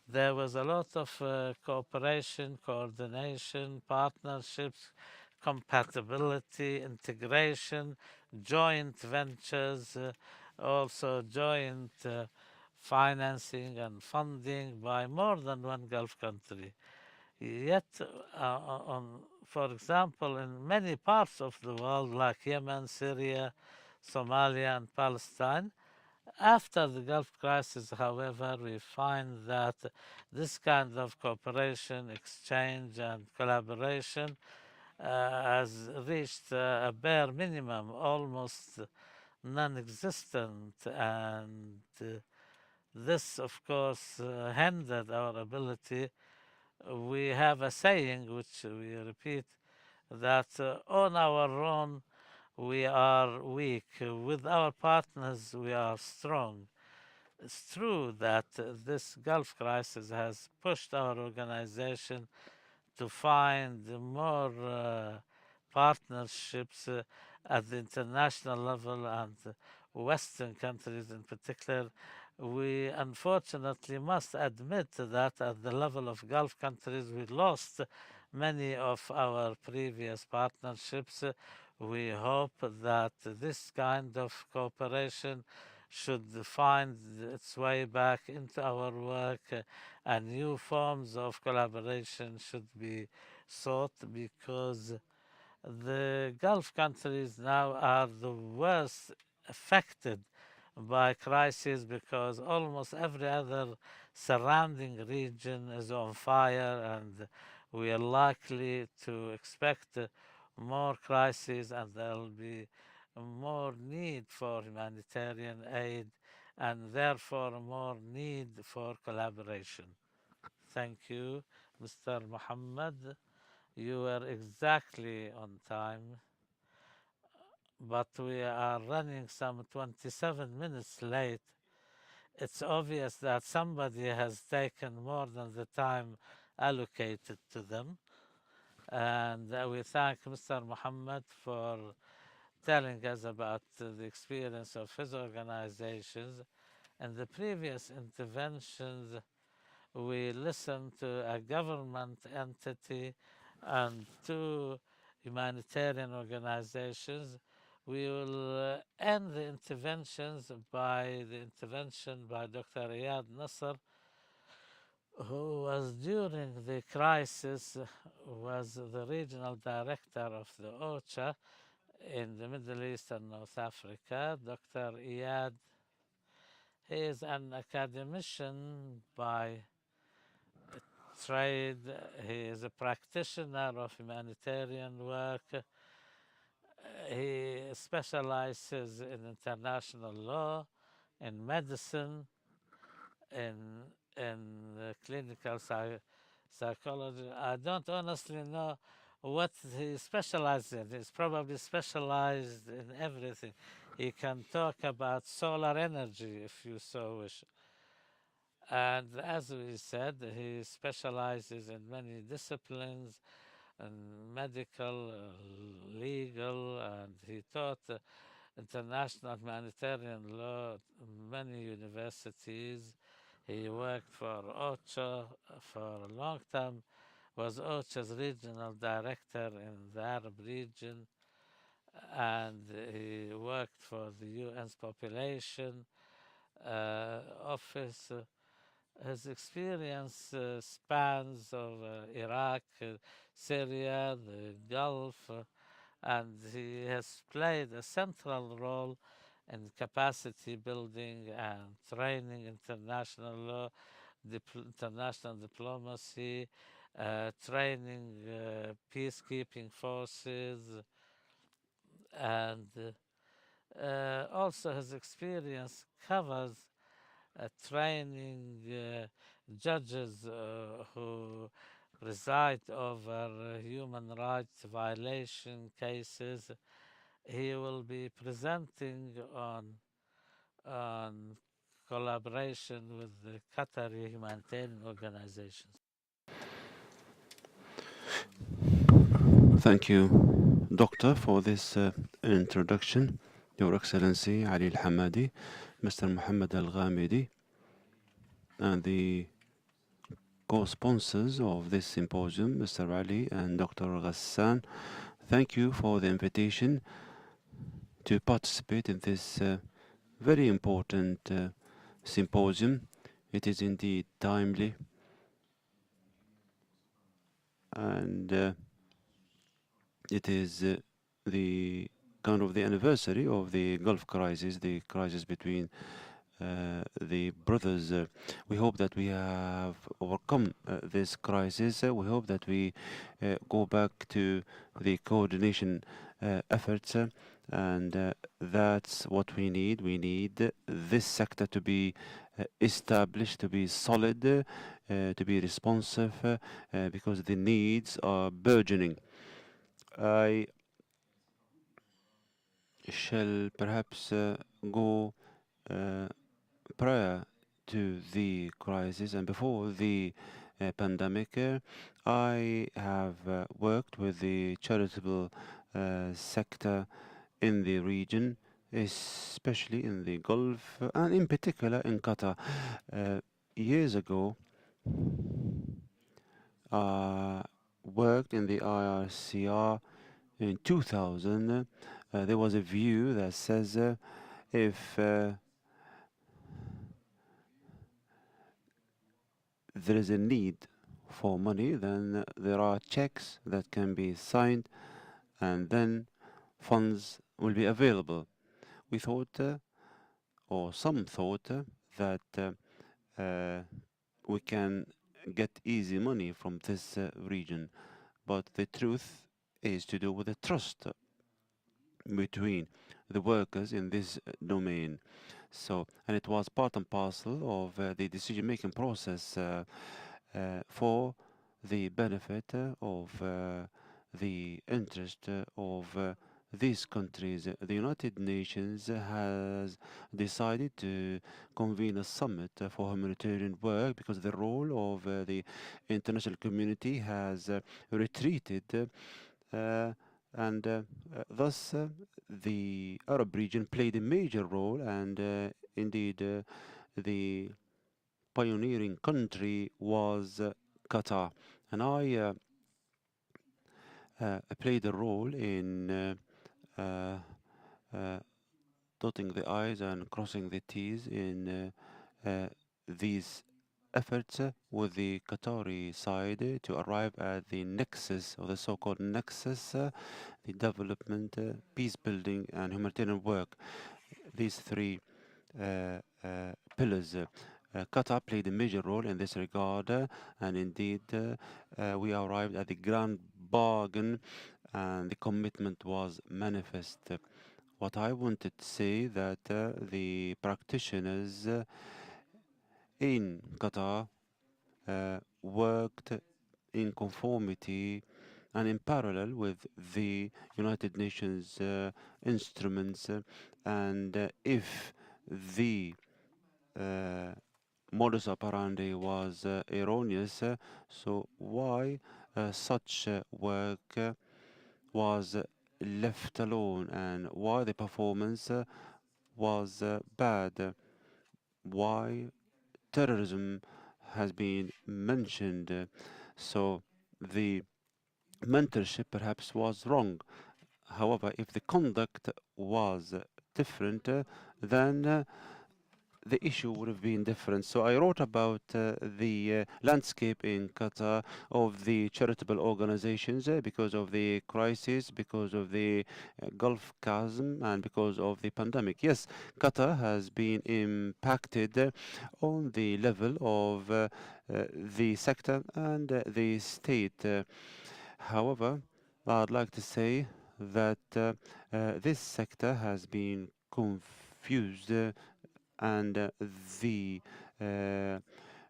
there was a lot of cooperation, coordination, partnerships, compatibility, integration, joint ventures, also joint financing and funding by more than one Gulf country. Yet, for example, in many parts of the world, like Yemen, Syria, Somalia, and Palestine, after the Gulf crisis, however, we find that this kind of cooperation, exchange, and collaboration has reached a bare minimum, almost non existent, and this, of course, hindered our ability. We have a saying which we repeat that on our own we are weak, with our partners we are strong. It's true that this Gulf crisis has pushed our organization to find more partnerships at the international level and Western countries in particular. We unfortunately must admit that at the level of Gulf countries, we lost many of our previous partnerships. We hope that this kind of cooperation should find its way back into our work and new forms of collaboration should be sought because the Gulf countries now are the worst affected by crisis because almost every other surrounding region is on fire and we are likely to expect more crises and there will be more need for humanitarian aid and therefore more need for collaboration. Thank you, Mr. Muhammad. You were exactly on time, but we are running some 27 minutes late. It's obvious that somebody has taken more than the time allocated to them. And we thank Mr. Muhammad for telling us about the experience of his organizations. In the previous interventions, we listened to a government entity and two humanitarian organizations. We will end the interventions by the intervention by Dr. Iyad Nasser, who was during the crisis was the regional director of the OCHA in the Middle East and North Africa. Dr. Iyad, he is an academician by trade. He is a practitioner of humanitarian work. He specializes in international law, in medicine, in clinical psychology. I don't honestly know what he specializes in. He's probably specialized in everything. He can talk about solar energy if you so wish. And as we said, he specializes in many disciplines and medical, legal, and he taught international humanitarian law at many universities. He worked for OCHA for a long time, was OCHA's regional director in the Arab region, and he worked for the UN's population office. His experience spans over Iraq, Syria, the Gulf, and he has played a central role in capacity building and training international law, international diplomacy, training peacekeeping forces, and also his experience covers training judges who preside over human rights violation cases. He will be presenting on collaboration with the Qatari Humanitarian organizations. Thank you, Doctor, for this introduction. Your Excellency Ali Al Hamadi, Mr. Muhammad Al Ghamidi, and the co-sponsors of this symposium, Mr. Ali and Dr. Ghassan. Thank you for the invitation to participate in this very important symposium. It is indeed timely, and it is the kind of the anniversary of the Gulf crisis, the crisis between the brothers. We hope that we have overcome this crisis. We hope that we go back to the coordination efforts, and that's what we need. We need this sector to be established, to be solid, to be responsive, because the needs are burgeoning. I shall perhaps go prior to the crisis and before the pandemic. I have worked with the charitable sector in the region, especially in the Gulf and in particular in Qatar. Years ago, I worked in the IRCR. In 2000, there was a view that says if there is a need for money, then there are checks that can be signed, and then funds will be available. We thought, or some thought, that we can get easy money from this region, but the truth is to do with the trust between the workers in this domain. So, and it was part and parcel of the decision-making process for the benefit of the interest of these countries. The United Nations has decided to convene a summit for humanitarian work because the role of the international community has retreated, and thus the Arab region played a major role, and indeed the pioneering country was Qatar, and I played a role in dotting the I's and crossing the T's in these efforts with the Qatari side to arrive at the nexus, or the so-called nexus, the development, peace building, and humanitarian work. These three pillars. Qatar played a major role in this regard, and indeed we arrived at the grand bargain, and the commitment was manifest. What I wanted to say that the practitioners in Qatar worked in conformity and in parallel with the United Nations instruments, and if the modus operandi was erroneous, so why such work was left alone, and why the performance was bad, why terrorism has been mentioned. So the mentorship perhaps was wrong. However, if the conduct was different, then the issue would have been different. So I wrote about the landscape in Qatar of the charitable organizations because of the crisis, because of the Gulf chasm, and because of the pandemic. Yes, Qatar has been impacted on the level of the sector and the state. However, I'd like to say that this sector has been confused, and the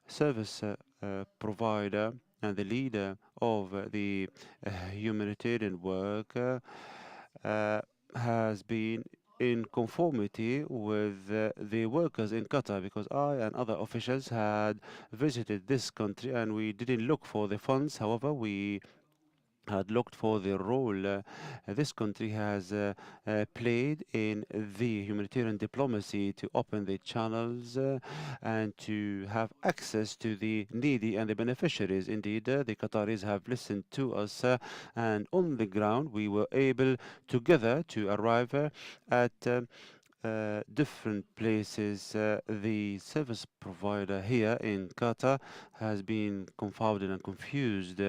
service provider and the leader of the humanitarian work has been in conformity with the workers in Qatar, because I and other officials had visited this country and we didn't look for the funds. However, we had looked for the role this country has played in the humanitarian diplomacy to open the channels and to have access to the needy and the beneficiaries. Indeed, the Qataris have listened to us, and on the ground we were able together to arrive at different places. The service provider here in Qatar has been confounded and confused.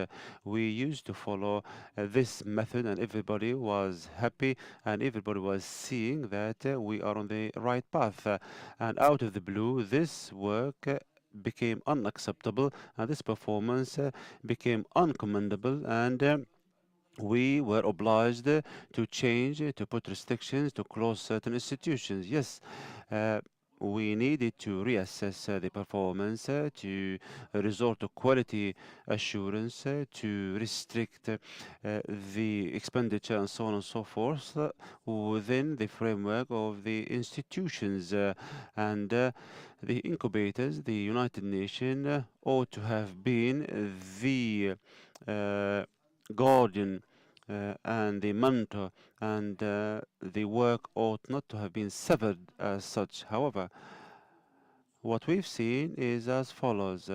We used to follow this method, and everybody was happy, and everybody was seeing that we are on the right path. And out of the blue, this work became unacceptable, and this performance became uncommendable, and we were obliged to change, to put restrictions, to close certain institutions. Yes, uh, we needed to reassess the performance, to resort to quality assurance, to restrict the expenditure and so on and so forth within the framework of the institutions and the incubators. The United Nations ought to have been the guardian and the mentor, and the work ought not to have been severed as such. However, what we've seen is as follows.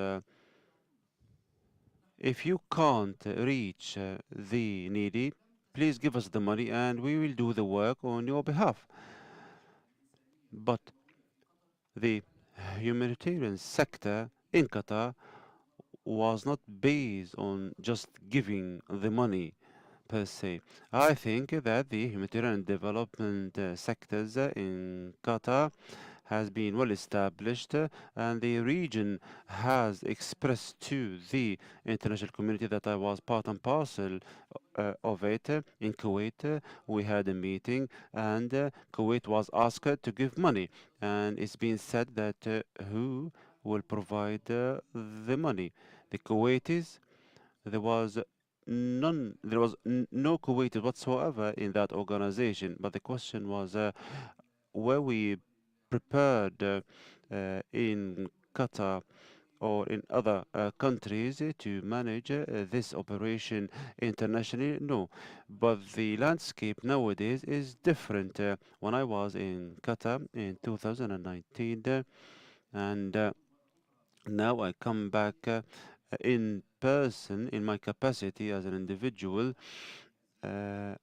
If you can't reach the needy, please give us the money and we will do the work on your behalf. But the humanitarian sector in Qatar was not based on just giving the money per se. I think that the humanitarian development sectors in Qatar has been well established, and the region has expressed to the international community that I was part and parcel of it. In Kuwait, we had a meeting, and Kuwait was asked to give money, and it's been said that who will provide the money? The Kuwaitis. There was no Kuwaitis whatsoever in that organization. But the question was, were we prepared in Qatar or in other countries to manage this operation internationally? No. But the landscape nowadays is different. When I was in Qatar in 2019, and now I come back in person in my capacity as an individual, uh,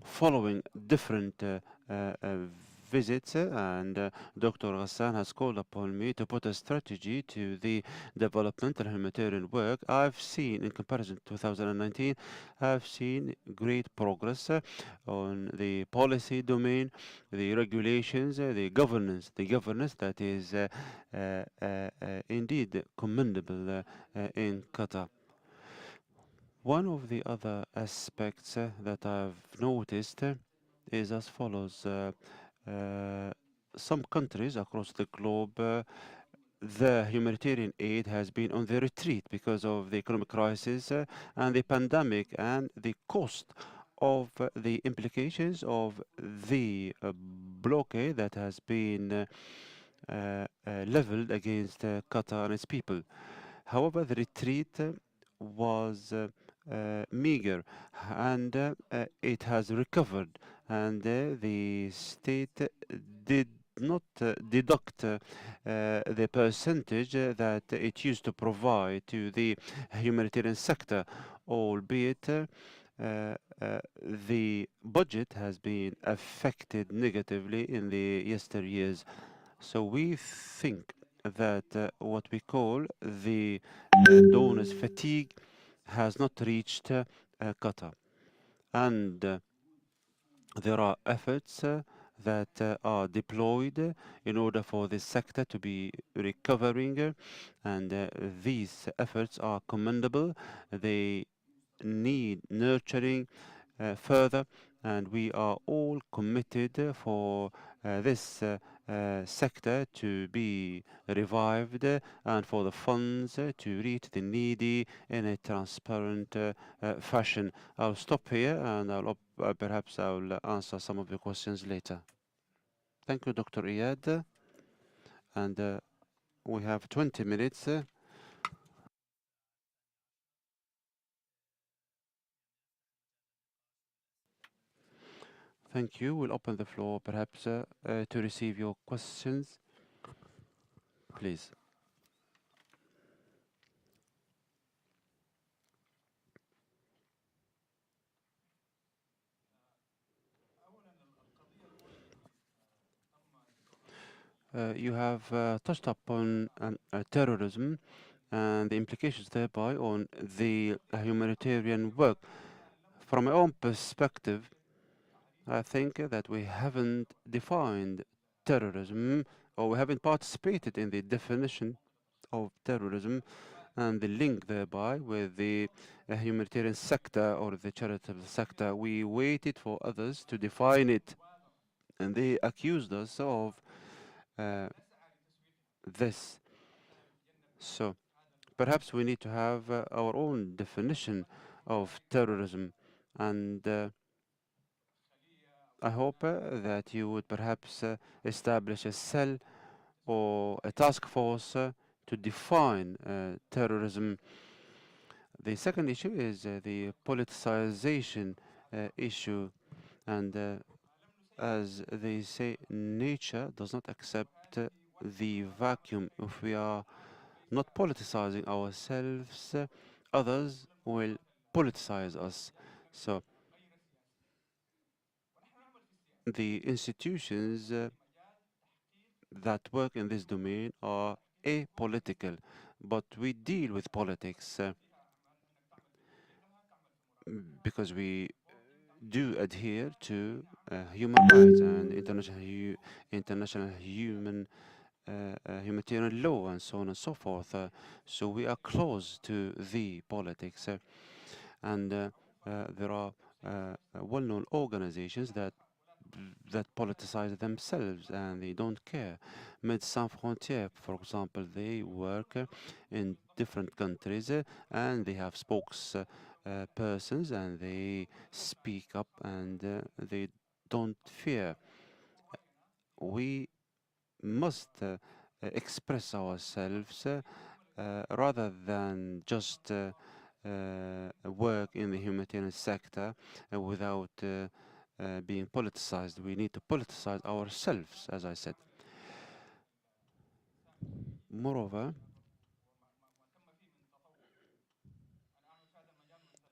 following different visits, and Dr. Ghassan has called upon me to put a strategy to the development and humanitarian work. I've seen, in comparison to 2019, I've seen great progress on the policy domain, the regulations, the governance that is indeed commendable in Qatar. One of the other aspects that I've noticed is as follows. Uh, some countries across the globe, the humanitarian aid has been on the retreat because of the economic crisis and the pandemic, and the cost of the implications of the blockade that has been leveled against Qatar and its people. However, the retreat was meager, and it has recovered, and the state did not deduct the percentage that it used to provide to the humanitarian sector, albeit the budget has been affected negatively in the yesteryears. So we think that what we call the donors fatigue has not reached Qatar, and there are efforts that are deployed in order for this sector to be recovering, and these efforts are commendable. They need nurturing further, and we are all committed for this sector to be revived and for the funds to reach the needy in a transparent fashion. I'll stop here and perhaps I'll answer some of your questions later. Thank you, Dr. Iyad. And we have 20 minutes. Thank you. We'll open the floor perhaps to receive your questions. Please. You have touched upon terrorism and the implications thereby on the humanitarian work. From my own perspective, I think that we haven't defined terrorism, or we haven't participated in the definition of terrorism and the link thereby with the humanitarian sector or the charitable sector. We waited for others to define it, and they accused us of this. So perhaps we need to have our own definition of terrorism, and I hope that you would perhaps establish a cell or a task force to define terrorism. The second issue is the politicization issue, and as they say, nature does not accept the vacuum. If we are not politicizing ourselves, others will politicize us. So the institutions that work in this domain are apolitical, but we deal with politics because we do adhere to human rights and international humanitarian law and so on and so forth. So we are close to the politics, and there are well-known organizations that politicize themselves and they don't care. Médecins Sans Frontières, for example, they work in different countries and they have spokespersons and they speak up and they don't fear. We must express ourselves rather than just work in the humanitarian sector without being politicized. We need to politicize ourselves, as I said. Moreover,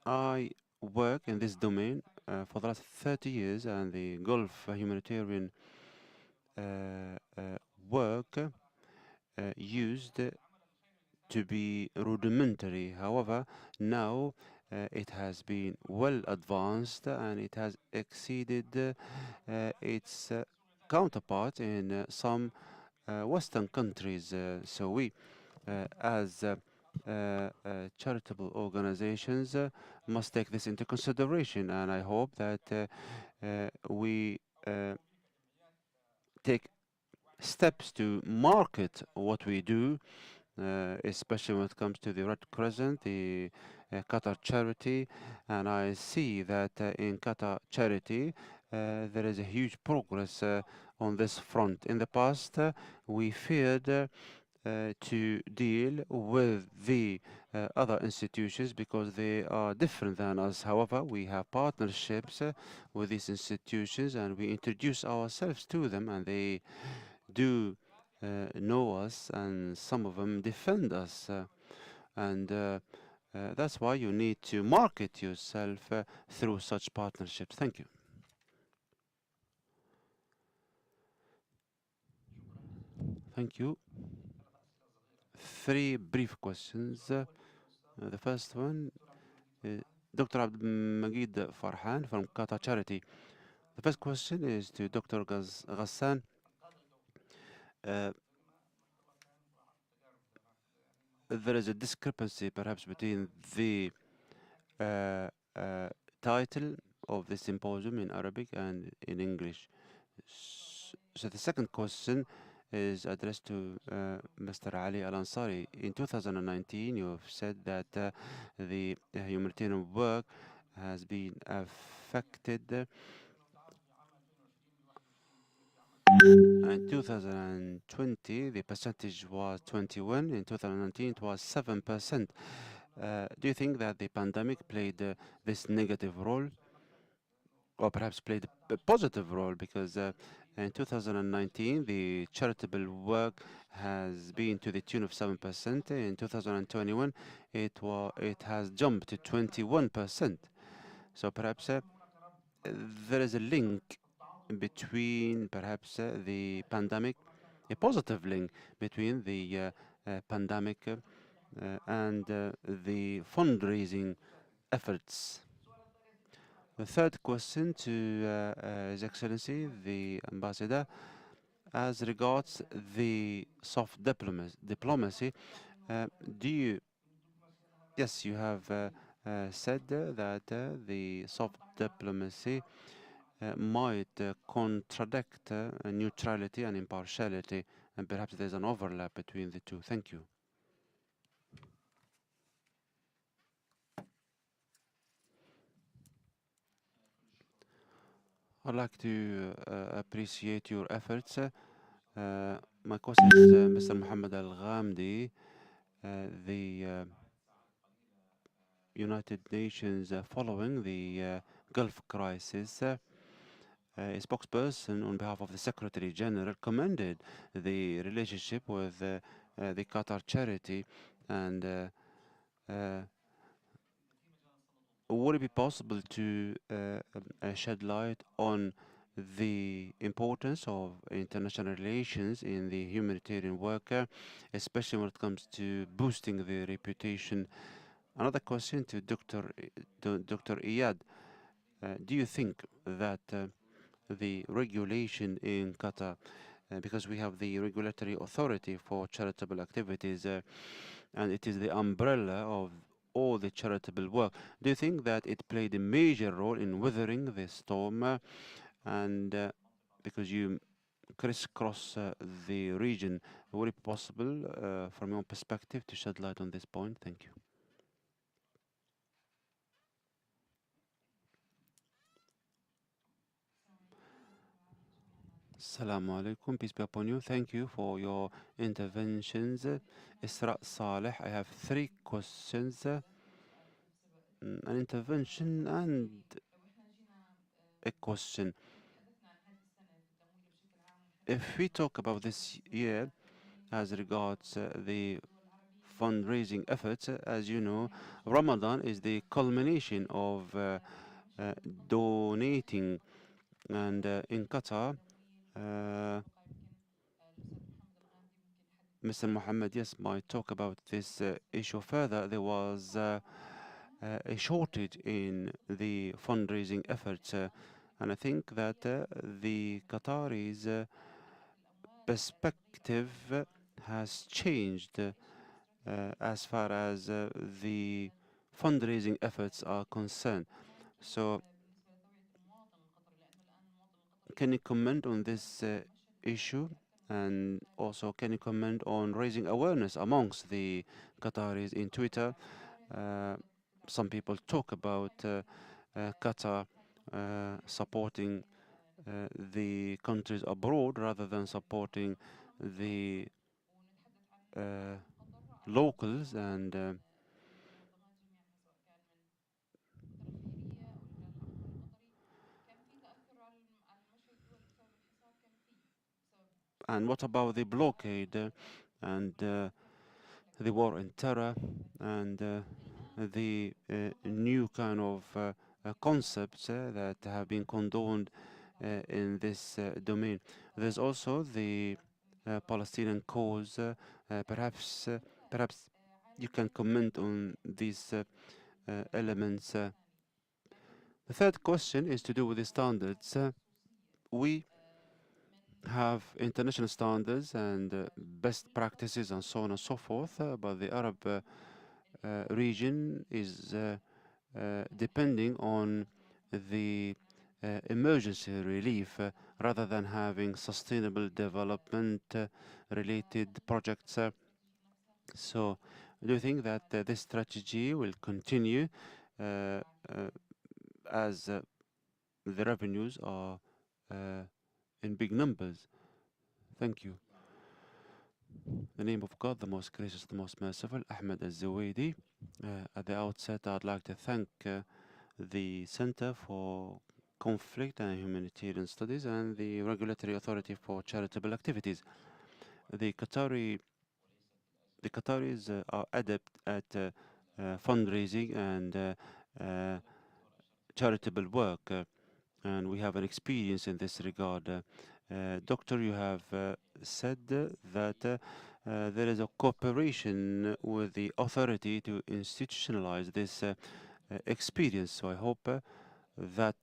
I work in this domain for the last 30 years, and the Gulf humanitarian work used to be rudimentary. However, now it has been well advanced and it has exceeded its counterpart in some Western countries. So we, as charitable organizations, must take this into consideration, and I hope that we take steps to market what we do, especially when it comes to the Red Crescent, the Qatar charity, and I see that in Qatar charity there is a huge progress on this front. In the past, we feared to deal with the other institutions because they are different than us. However, we have partnerships with these institutions and we introduce ourselves to them, and they do know us, and some of them defend us. And that's why you need to market yourself through such partnerships. Thank you. Thank you. Three brief questions. The first one, Dr. Abd Magid Farhan from Qatar Charity. The first question is to Dr. Ghassan. There is a discrepancy perhaps between the title of the symposium in Arabic and in English. So the second question is addressed to Mr. Ali Al Ansari. In 2019, you've said that the humanitarian work has been affected. In 2020, the percentage was 21. In 2019, it was 7%. Do you think that the pandemic played this negative role, or perhaps played a positive role? Because in 2019, the charitable work has been to the tune of 7%. In 2021, it has jumped to 21%. So perhaps there is a link between perhaps the pandemic, a positive link between the pandemic and the fundraising efforts. The third question to His Excellency, the Ambassador, as regards the soft diplomacy, do you, yes, you have said that the soft diplomacy might contradict neutrality and impartiality, and perhaps there's an overlap between the two. Thank you. I'd like to appreciate your efforts. My question is Mr. Mohammed Al Ghamdi, the United Nations following the Gulf crisis. A spokesperson on behalf of the Secretary General commended the relationship with the Qatar charity, and would it be possible to shed light on the importance of international relations in the humanitarian worker, especially when it comes to boosting the reputation? Another question to Dr. Iyad. Do you think that the regulation in Qatar, because we have the regulatory authority for charitable activities, and it is the umbrella of all the charitable work, do you think that it played a major role in weathering the storm? And because you crisscross the region, would it be possible, from your perspective, to shed light on this point? Thank you. Assalamu alaikum, peace be upon you. Thank you for your interventions. Isra Saleh, I have three questions, an intervention and a question. If we talk about this year as regards the fundraising efforts, as you know, Ramadan is the culmination of donating, and in Qatar, Mr. Mohammed, yes, might talk about this issue further. There was a shortage in the fundraising efforts, and I think that the Qataris' perspective has changed as far as the fundraising efforts are concerned. So, can you comment on this issue? And also, can you comment on raising awareness amongst the Qataris in Twitter? Some people talk about Qatar supporting the countries abroad rather than supporting the locals, and what about the blockade and the war in terror, and the new kind of concepts that have been condoned in this domain? There's also the Palestinian cause. Perhaps you can comment on these elements. The third question is to do with the standards. We have international standards and best practices and so on and so forth, but the Arab region is depending on the emergency relief rather than having sustainable development related projects. So do you think that this strategy will continue as the revenues are in big numbers? Thank you. The name of God, the most gracious, the most merciful, Ahmed Al-Zawaidi. At the outset, I'd like to thank the Center for Conflict and Humanitarian Studies and the Regulatory Authority for Charitable Activities. The Qataris are adept at fundraising and charitable work, and we have an experience in this regard. Doctor, you have said that there is a cooperation with the authority to institutionalize this experience. So I hope that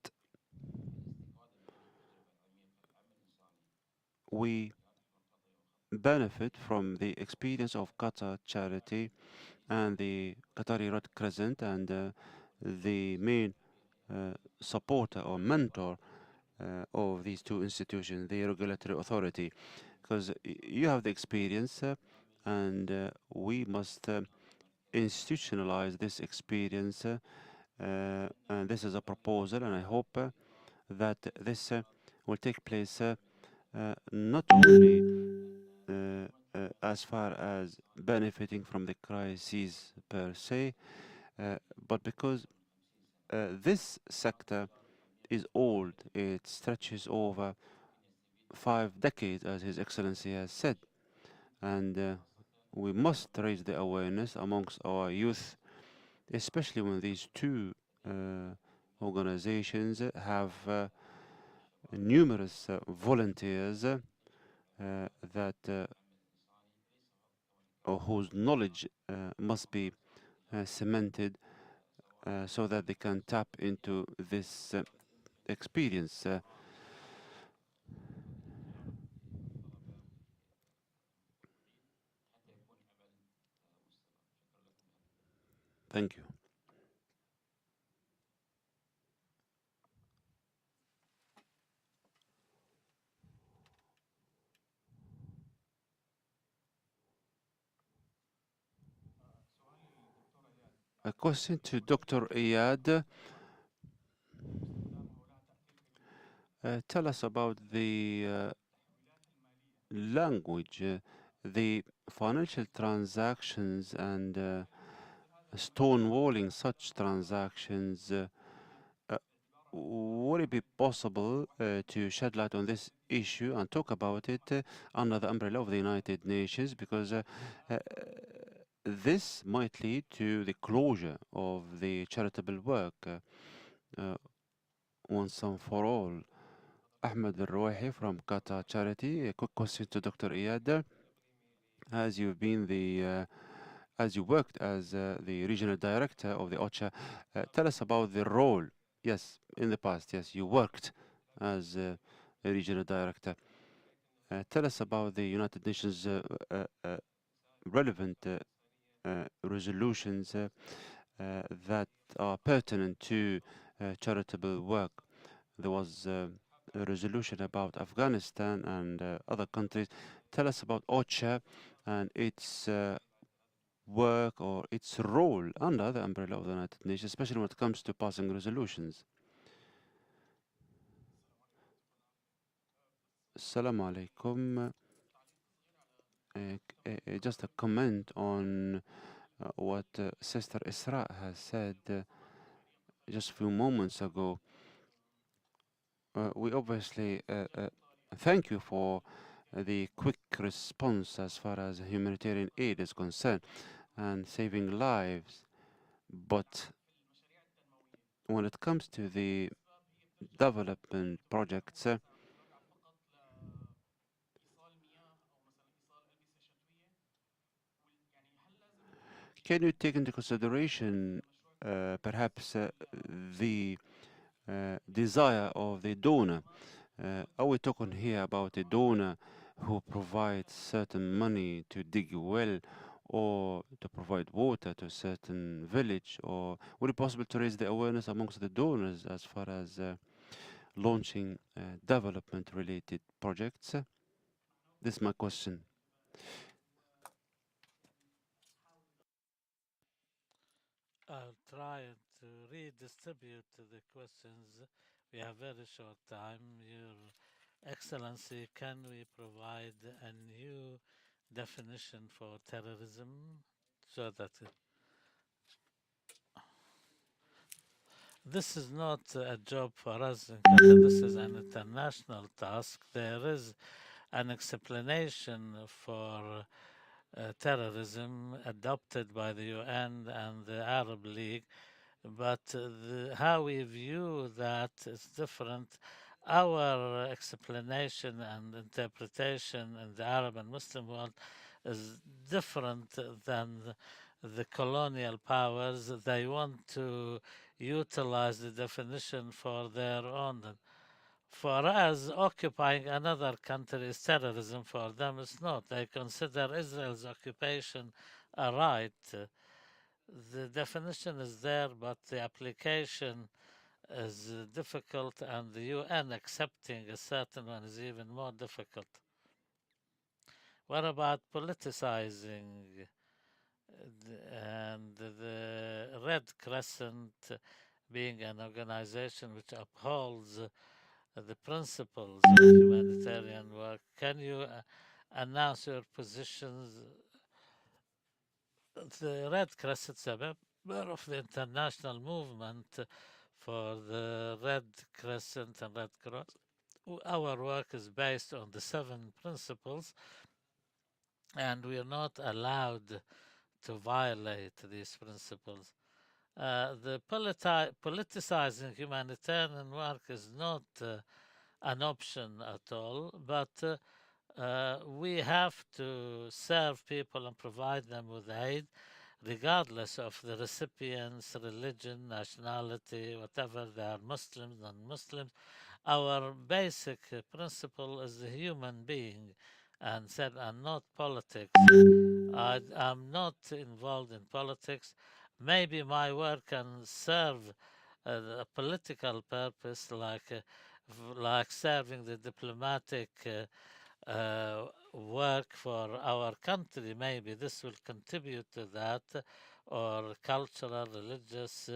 we benefit from the experience of Qatar Charity and the Qatari Red Crescent and the main supporter or mentor of these two institutions, the regulatory authority, because you have the experience and we must institutionalize this experience and this is a proposal, and I hope that this will take place not only as far as benefiting from the crises per se, but because this sector is old. It stretches over 5 decades, as His Excellency has said, and we must raise the awareness amongst our youth, especially when these two organizations have numerous volunteers that or whose knowledge must be cemented so that they can tap into this experience. Thank you. A question to Dr. Iyad. Tell us about the language, the financial transactions and stonewalling such transactions. Would it be possible to shed light on this issue and talk about it under the umbrella of the United Nations? Because uh, this might lead to the closure of the charitable work once and for all. Ahmed Al-Rouahi from Qatar Charity. A quick question to Dr. Iyad. As you've been as you worked as the regional director of the OCHA, tell us about the role. Yes, in the past, yes, you worked as a regional director. Tell us about the United Nations relevant resolutions that are pertinent to charitable work. There was a resolution about Afghanistan and other countries. Tell us about OCHA and its work or its role under the umbrella of the United Nations, especially when it comes to passing resolutions. Assalamu alaikum. Just a comment on what Sister Isra has said just a few moments ago. We obviously thank you for the quick response as far as humanitarian aid is concerned and saving lives. But when it comes to the development projects, can you take into consideration perhaps the desire of the donor? Are we talking here about a donor who provides certain money to dig a well or to provide water to a certain village? Or would it be possible to raise the awareness amongst the donors as far as launching development-related projects? This is my question. I'll try to redistribute the questions. We have very short time. Your Excellency, can we provide a new definition for terrorism so that this is not a job for us in Qatar, this is an international task. There is an explanation for terrorism adopted by the UN and the Arab League, but how we view that is different. Our explanation and interpretation in the Arab and Muslim world is different than the colonial powers. They want to utilize the definition for their own. For us, occupying another country is terrorism. For them, it's not. They consider Israel's occupation a right. The definition is there, but the application is difficult, and the UN accepting a certain one is even more difficult. What about politicizing and the Red Crescent being an organization which upholds the principles of humanitarian work? Can you announce your positions? The Red Crescent is a member of the international movement for the Red Crescent and Red Cross. Our work is based on the 7 principles, and we are not allowed to violate these principles. The politicizing humanitarian work is not an option at all, but we have to serve people and provide them with aid, regardless of the recipient's religion, nationality, whatever they are, Muslims, non-Muslims. Our basic principle is the human being, and said, and not politics. I'm not involved in politics. Maybe my work can serve a political purpose, like serving the diplomatic work for our country. Maybe this will contribute to that, or cultural, religious,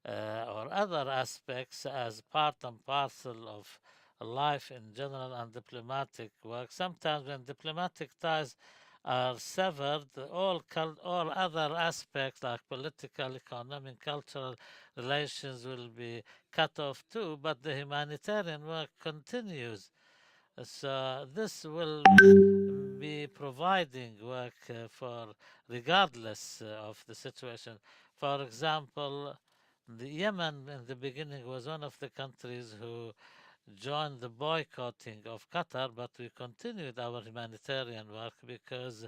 or other aspects as part and parcel of life in general and diplomatic work. Sometimes when diplomatic ties are severed, all other aspects like political, economic, cultural relations will be cut off too, but the humanitarian work continues. So this will be providing work for regardless of the situation. For example, the Yemen in the beginning was one of the countries who joined the boycotting of Qatar, but we continued our humanitarian work because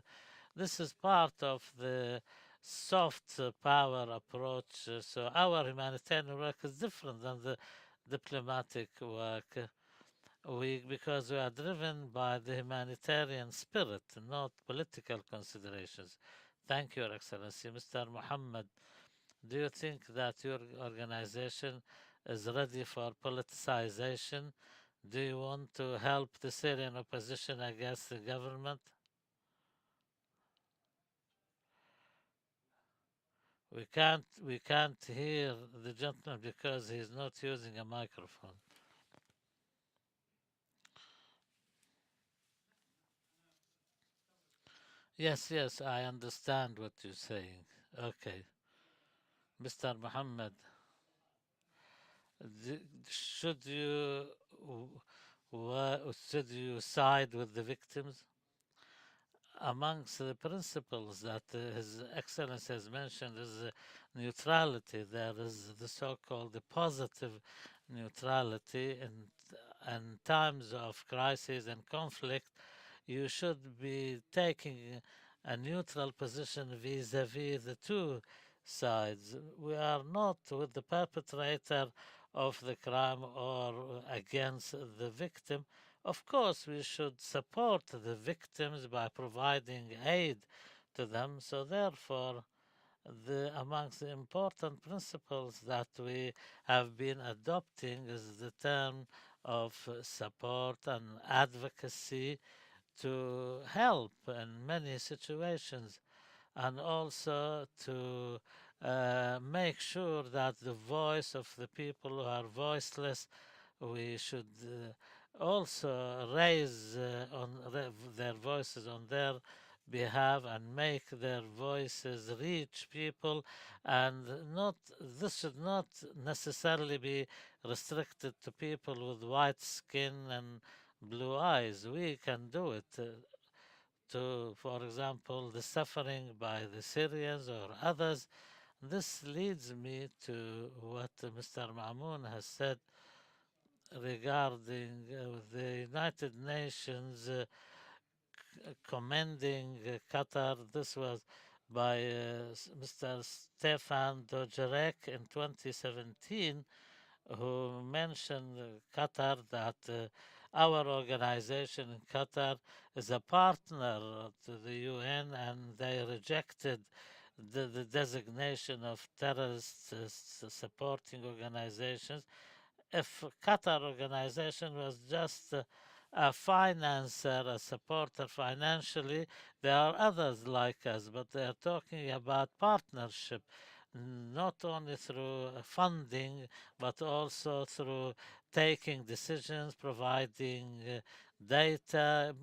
this is part of the soft power approach. So our humanitarian work is different than the diplomatic work. Because we are driven by the humanitarian spirit, not political considerations. Thank you, Your Excellency. Mr. Muhammad, do you think that your organization is ready for politicization? Do you want to help the Syrian opposition against the government? We can't hear the gentleman because he's not using a microphone. Yes, I understand what you're saying. Okay. Mr. Muhammad, should you should you side with the victims? Amongst the principles that His Excellency has mentioned is neutrality. There is the so-called the positive neutrality in times of crisis and conflict. You should be taking a neutral position vis-a-vis the two sides. We are not with the perpetrator of the crime or against the victim. Of course, we should support the victims by providing aid to them. So therefore, amongst the important principles that we have been adopting is the term of support and advocacy to help in many situations, and also to make sure that the voice of the people who are voiceless, we should also raise their voices on their behalf and make their voices reach people, and not this should not necessarily be restricted to people with white skin and blue eyes. We can do it to, for example, the suffering by the Syrians or others. This leads me to what Mr. Mamoun has said regarding the United Nations commending Qatar. This was by Mr. Stefan Dojarek in 2017, who mentioned Qatar, that our organization in Qatar is a partner to the UN, and they rejected the designation of terrorist supporting organizations. If Qatar organization was just a financer, a supporter financially, there are others like us, but they are talking about partnership, not only through funding, but also through taking decisions, providing data.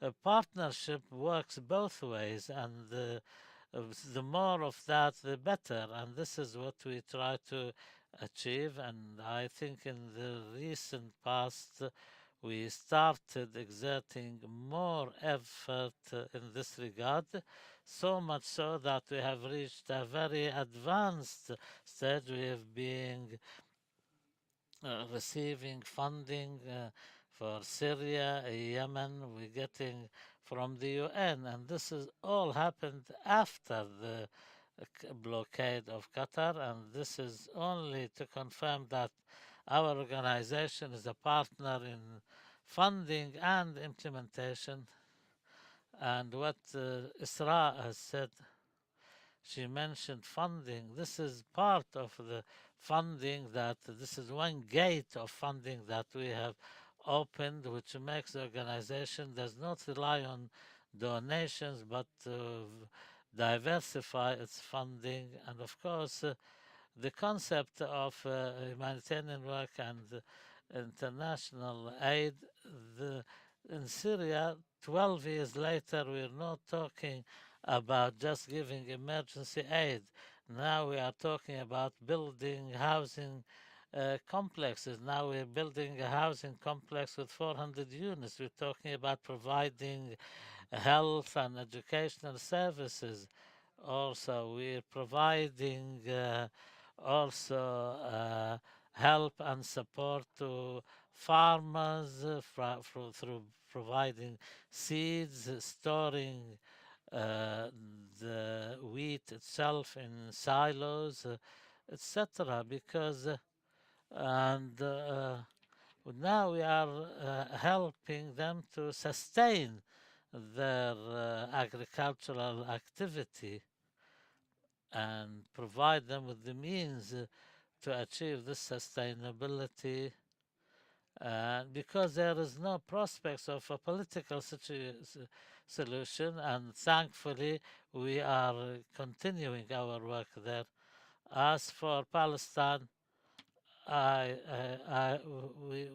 A partnership works both ways, and the more of that, the better. And this is what we try to achieve. And I think in the recent past, we started exerting more effort in this regard, so much so that we have reached a very advanced stage. We have been receiving funding for Syria, Yemen. We're getting from the UN, and this has all happened after the blockade of Qatar, and this is only to confirm that our organization is a partner in funding and implementation. And what Isra has said, she mentioned funding. This is part of the funding, that this is one gate of funding that we have opened, which makes the organization does not rely on donations, but diversify its funding. And of course, the concept of humanitarian work and international aid, the, in Syria, 12 years later, we're not talking about just giving emergency aid. Now we are talking about building housing complexes. Now we're building a housing complex with 400 units. We're talking about providing health and educational services. Also, we're providing also help and support to farmers through providing seeds, storing the wheat itself in silos, etc. Because and now we are helping them to sustain their agricultural activity and provide them with the means to achieve this sustainability, because there is no prospects of a political solution, and thankfully we are continuing our work there. As for Palestine, I, I, we,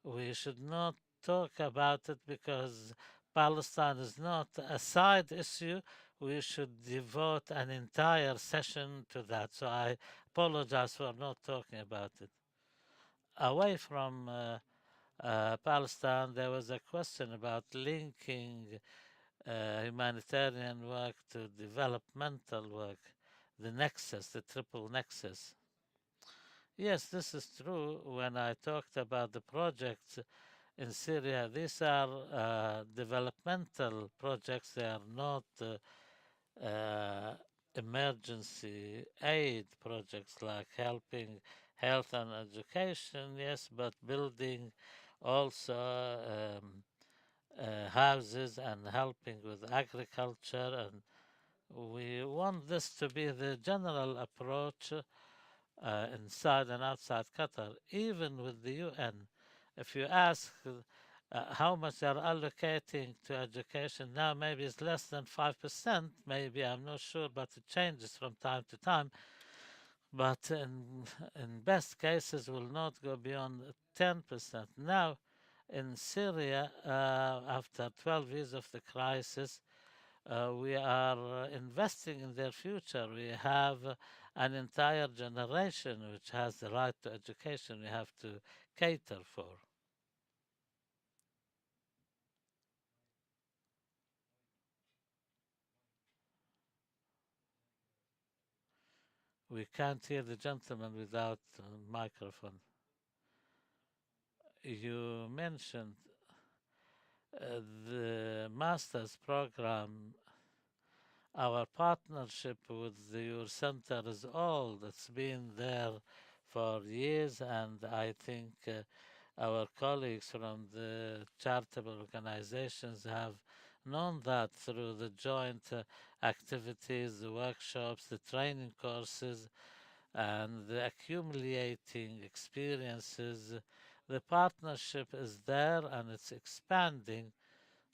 we should not talk about it, because Palestine is not a side issue. We should devote an entire session to that. So I apologize for not talking about it. Away from Palestine, there was a question about linking humanitarian work to developmental work, the nexus, the triple nexus. Yes, this is true. When I talked about the projects in Syria, these are developmental projects. They are not emergency aid projects like helping health and education, yes, but building also houses and helping with agriculture and We want this to be the general approach inside and outside Qatar, even with the UN. If you ask how much they're allocating to education now, maybe it's less than 5%, maybe, I'm not sure, but it changes from time to time. But in best cases, will not go beyond 10%. Now, in Syria, after 12 years of the crisis, we are investing in their future. We have an entire generation which has the right to education we have to cater for. We can't hear the gentleman without microphone. You mentioned the master's program. Our partnership with your center is old. It's been there for years, and I think our colleagues from the charitable organizations have known that through the joint activities, the workshops, the training courses, and the accumulating experiences. The partnership is there and it's expanding.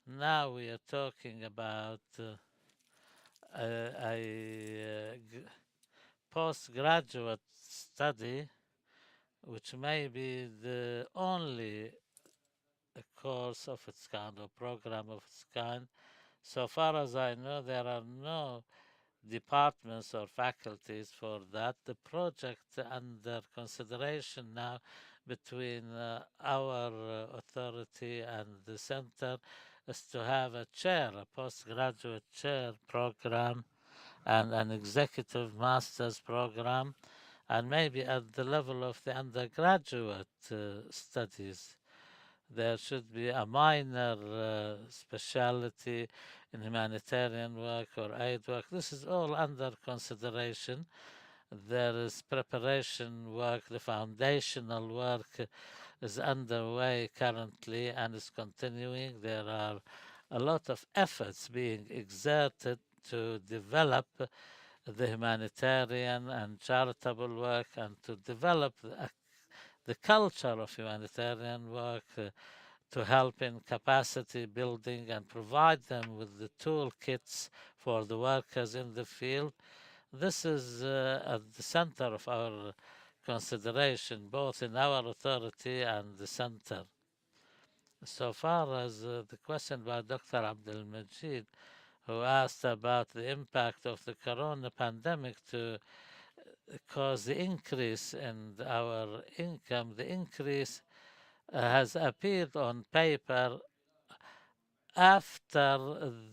Now we are talking about a postgraduate study, which may be the only course of its kind or program of its kind. So far as I know, there are no departments or faculties for that. The project under consideration now between our authority and the center is to have a chair, a postgraduate chair program, and an executive master's program, and maybe at the level of the undergraduate studies. There should be a minor specialty in humanitarian work or aid work. This is all under consideration. There is preparation work, the foundational work is underway currently and is continuing. There are a lot of efforts being exerted to develop the humanitarian and charitable work and to develop the culture of humanitarian work to help in capacity building and provide them with the toolkits for the workers in the field. This is at the center of our consideration, both in our authority and the center. So far as the question by Dr. Abdul Majid, who asked about the impact of the corona pandemic to cause the increase in our income, the increase has appeared on paper after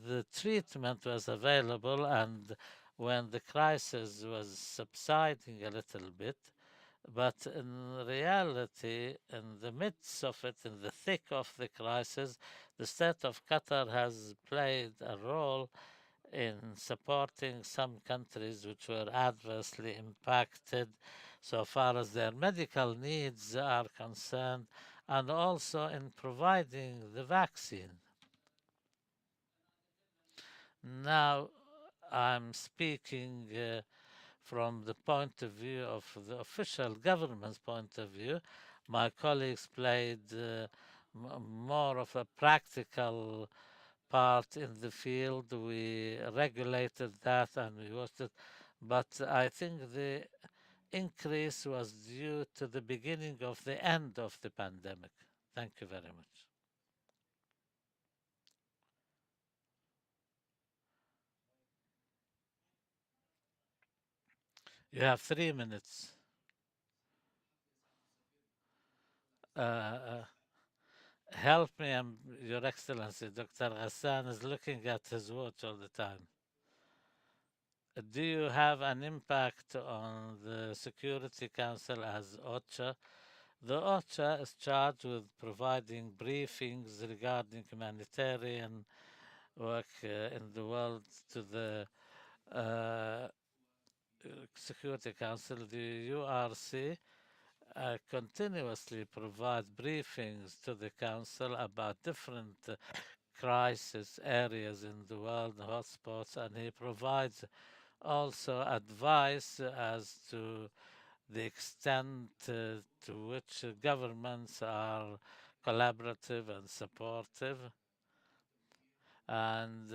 the treatment was available and when the crisis was subsiding a little bit. But in reality, in the midst of it, in the thick of the crisis, the state of Qatar has played a role in supporting some countries which were adversely impacted so far as their medical needs are concerned, and also in providing the vaccine. Now, I'm speaking from the point of view of the official government's point of view. My colleagues played more of a practical part in the field. We regulated that and we watched it. But I think the increase was due to the beginning of the end of the pandemic. Thank you very much. You have 3 minutes. Uh, help me, Your Excellency. Dr. Hassan is looking at his watch all the time. Do you have an impact on the Security Council as OCHA? The OCHA is charged with providing briefings regarding humanitarian work in the world to the uh, Security Council. The URC continuously provides briefings to the Council about different crisis areas in the world, hotspots, and he provides also advice as to the extent to which governments are collaborative and supportive. And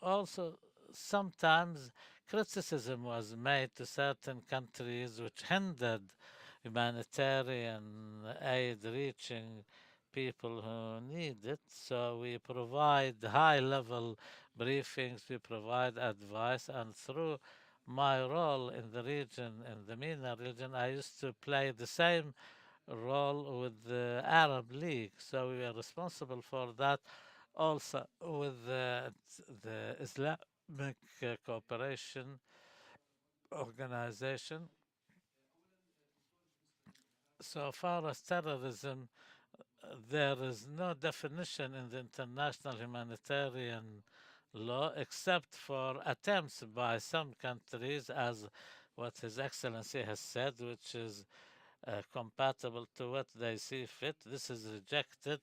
also, sometimes criticism was made to certain countries which hindered humanitarian aid reaching people who need it. So we provide high level briefings, we provide advice, and through my role in the region, in the MENA region, I used to play the same role with the Arab League. So we are responsible for that also with the Islamic Cooperation Organization. So far as terrorism, there is no definition in the international humanitarian law except for attempts by some countries, as what His Excellency has said, which is compatible to what they see fit. This is rejected.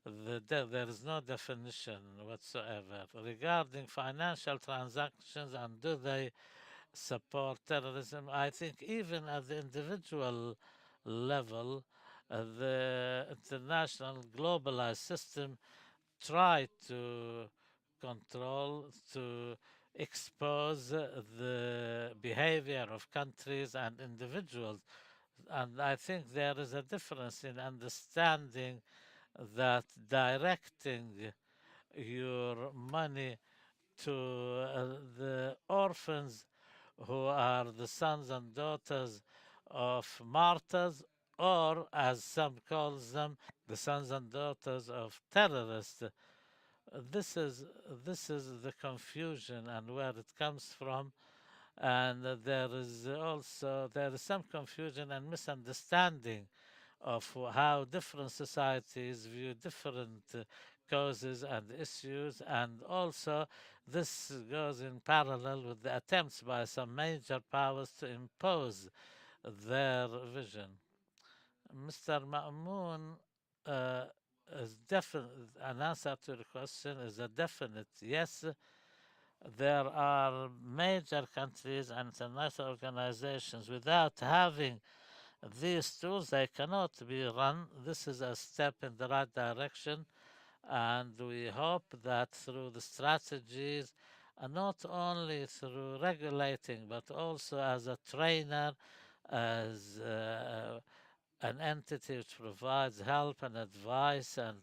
There is no definition whatsoever regarding financial transactions and do they support terrorism. I think even at the individual level, the international globalized system try to control, to expose the behavior of countries and individuals. And I think there is a difference in understanding that directing your money to the orphans who are the sons and daughters of martyrs, or as some calls them, the sons and daughters of terrorists. This is this is the confusion and where it comes from, and there is some confusion and misunderstanding of how different societies view different causes and issues, and also this goes in parallel with the attempts by some major powers to impose their vision. Mr. Ma'moon, uh, is definite. An answer to the question is a definite yes. There are major countries and international organizations without having these tools, they cannot be run. This is a step in the right direction, and we hope that through the strategies, and not only through regulating, but also as a trainer, as an entity which provides help and advice and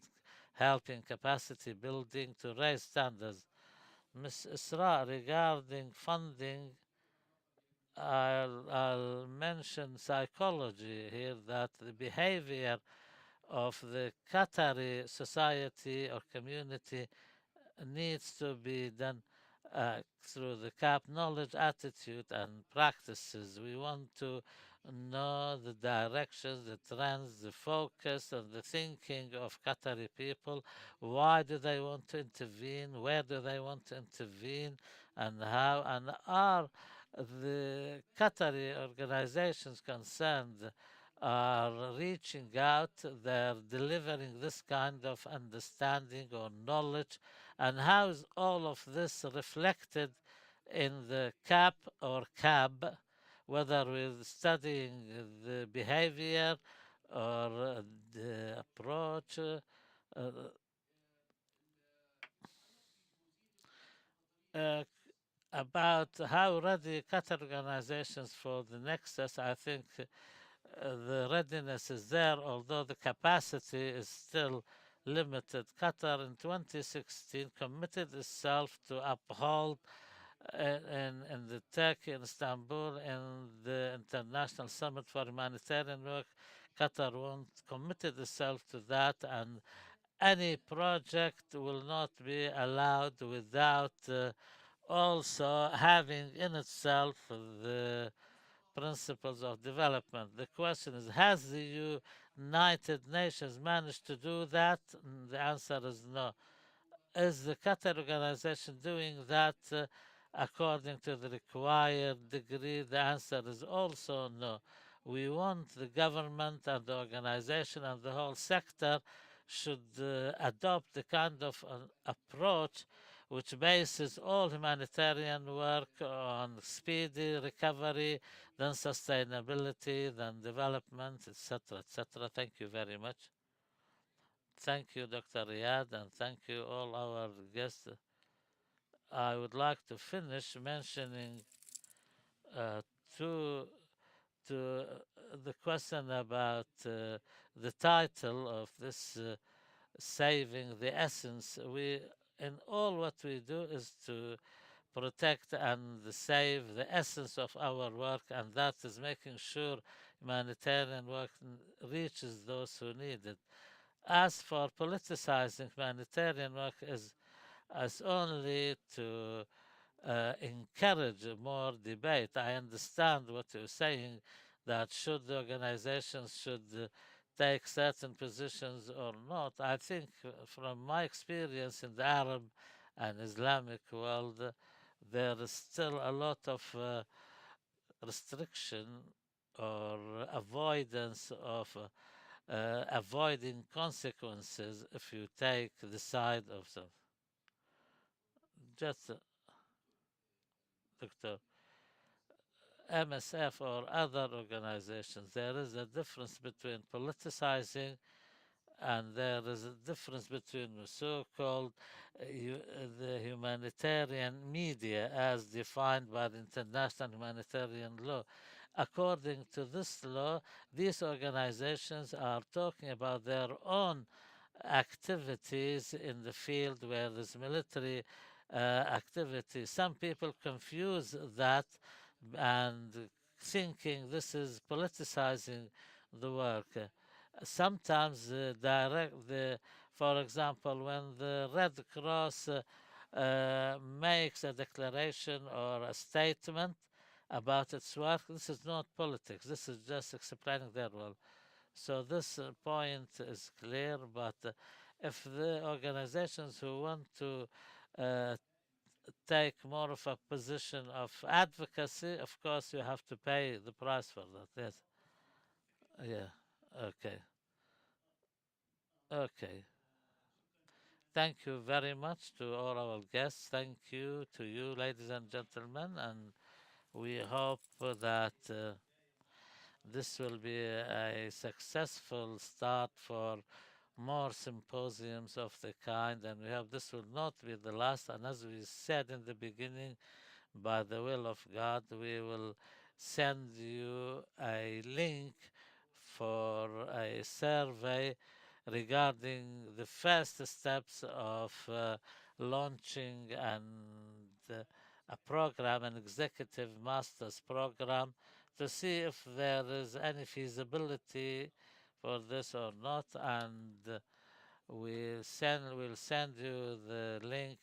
helping capacity building to raise standards. Ms. Isra, regarding funding, I'll mention psychology here, that the behavior of the Qatari society or community needs to be done through the CAP knowledge, attitude, and practices. We want to know the directions, the trends, the focus, and the thinking of Qatari people. Why do they want to intervene? Where do they want to intervene? And how? And are the Qatari organizations concerned are reaching out, they're delivering this kind of understanding or knowledge, and how is all of this reflected in the CAP or CAB, whether we're studying the behavior or the approach. Uh, uh, about how ready Qatar organizations for the Nexus, I think the readiness is there, although the capacity is still limited. Qatar in 2016 committed itself to uphold in the Turkey in Istanbul in the International Summit for Humanitarian Work. Qatar committed itself to that, and any project will not be allowed without also having in itself the principles of development. The question is, has the United Nations managed to do that? The answer is no. Is the Qatar organization doing that according to the required degree? The answer is also no. We want the government and the organization and the whole sector should adopt the kind of an approach which bases all humanitarian work on speedy recovery, then sustainability, then development, etc., etc. Thank you very much. Thank you, Dr. Riyad, and thank you all our guests. I would like to finish mentioning uh, two to the question about the title of this saving the essence. We in all what we do is to protect and save the essence of our work, and that is making sure humanitarian work reaches those who need it. As for politicizing humanitarian work is as only to encourage more debate. I understand what you're saying, that should the organizations should take certain positions or not. I think from my experience in the Arab and Islamic world, there is still a lot of restriction or avoidance of avoiding consequences if you take the side of the just Dr. MSF or other organizations. There is a difference between politicizing and there is a difference between the so-called the humanitarian media as defined by the international humanitarian law. According to this law, these organizations are talking about their own activities in the field where there's military activity. Some people confuse that and thinking this is politicizing the work. Sometimes for example, when the Red Cross makes a declaration or a statement about its work, this is not politics. This is just explaining their role. So this point is clear, but if the organizations who want to uh, take more of a position of advocacy, of course you have to pay the price for that. Yes. Yeah. Okay. Okay. Thank you very much to all our guests. Thank you to you, ladies and gentlemen, and we hope that this will be a successful start for more symposiums of the kind, and we hope this will not be the last. And as we said in the beginning, by the will of God, we will send you a link for a survey regarding the first steps of launching a program, an executive master's program, to see if there is any feasibility for this or not, and we'll send you the link,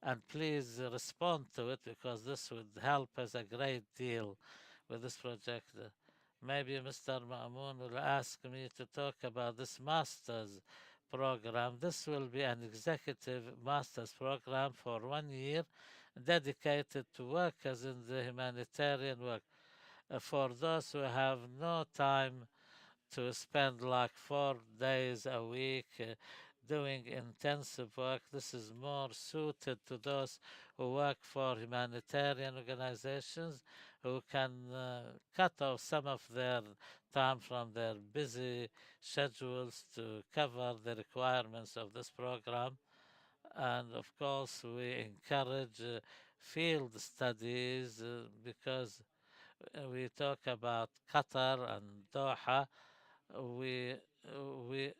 and please respond to it because this would help us a great deal with this project. Maybe Mr. Ma'moon will ask me to talk about this master's program. This will be an executive master's program for 1 year dedicated to workers in the humanitarian work. For those who have no time to spend like 4 days a week doing intensive work. This is more suited to those who work for humanitarian organizations who can cut off some of their time from their busy schedules to cover the requirements of this program. And of course, we encourage field studies because we talk about Qatar and Doha. We we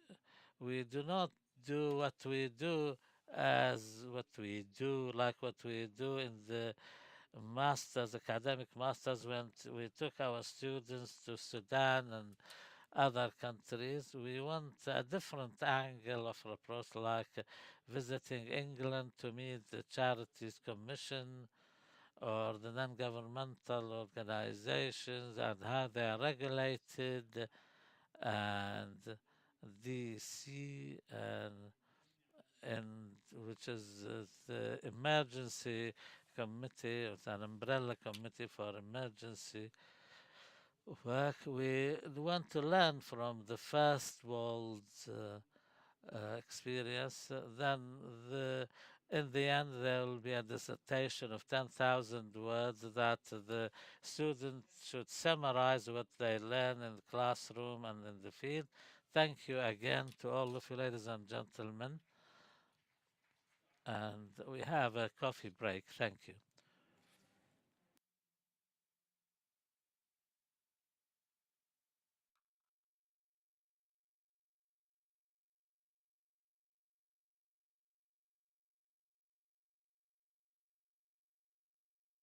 we do not do what we do as what we do like what we do in the masters, academic masters, when we took our students to Sudan and other countries. We want a different angle of approach, like visiting England to meet the Charities Commission or the non-governmental organizations and how they are regulated, and DC, and which is the emergency committee. It's an umbrella committee for emergency work. We want to learn from the first world experience, then in the end there will be a dissertation of 10,000 words that the students should summarize what they learn in the classroom and in the field. Thank you again to all of you, ladies and gentlemen. And we have a coffee break. Thank you.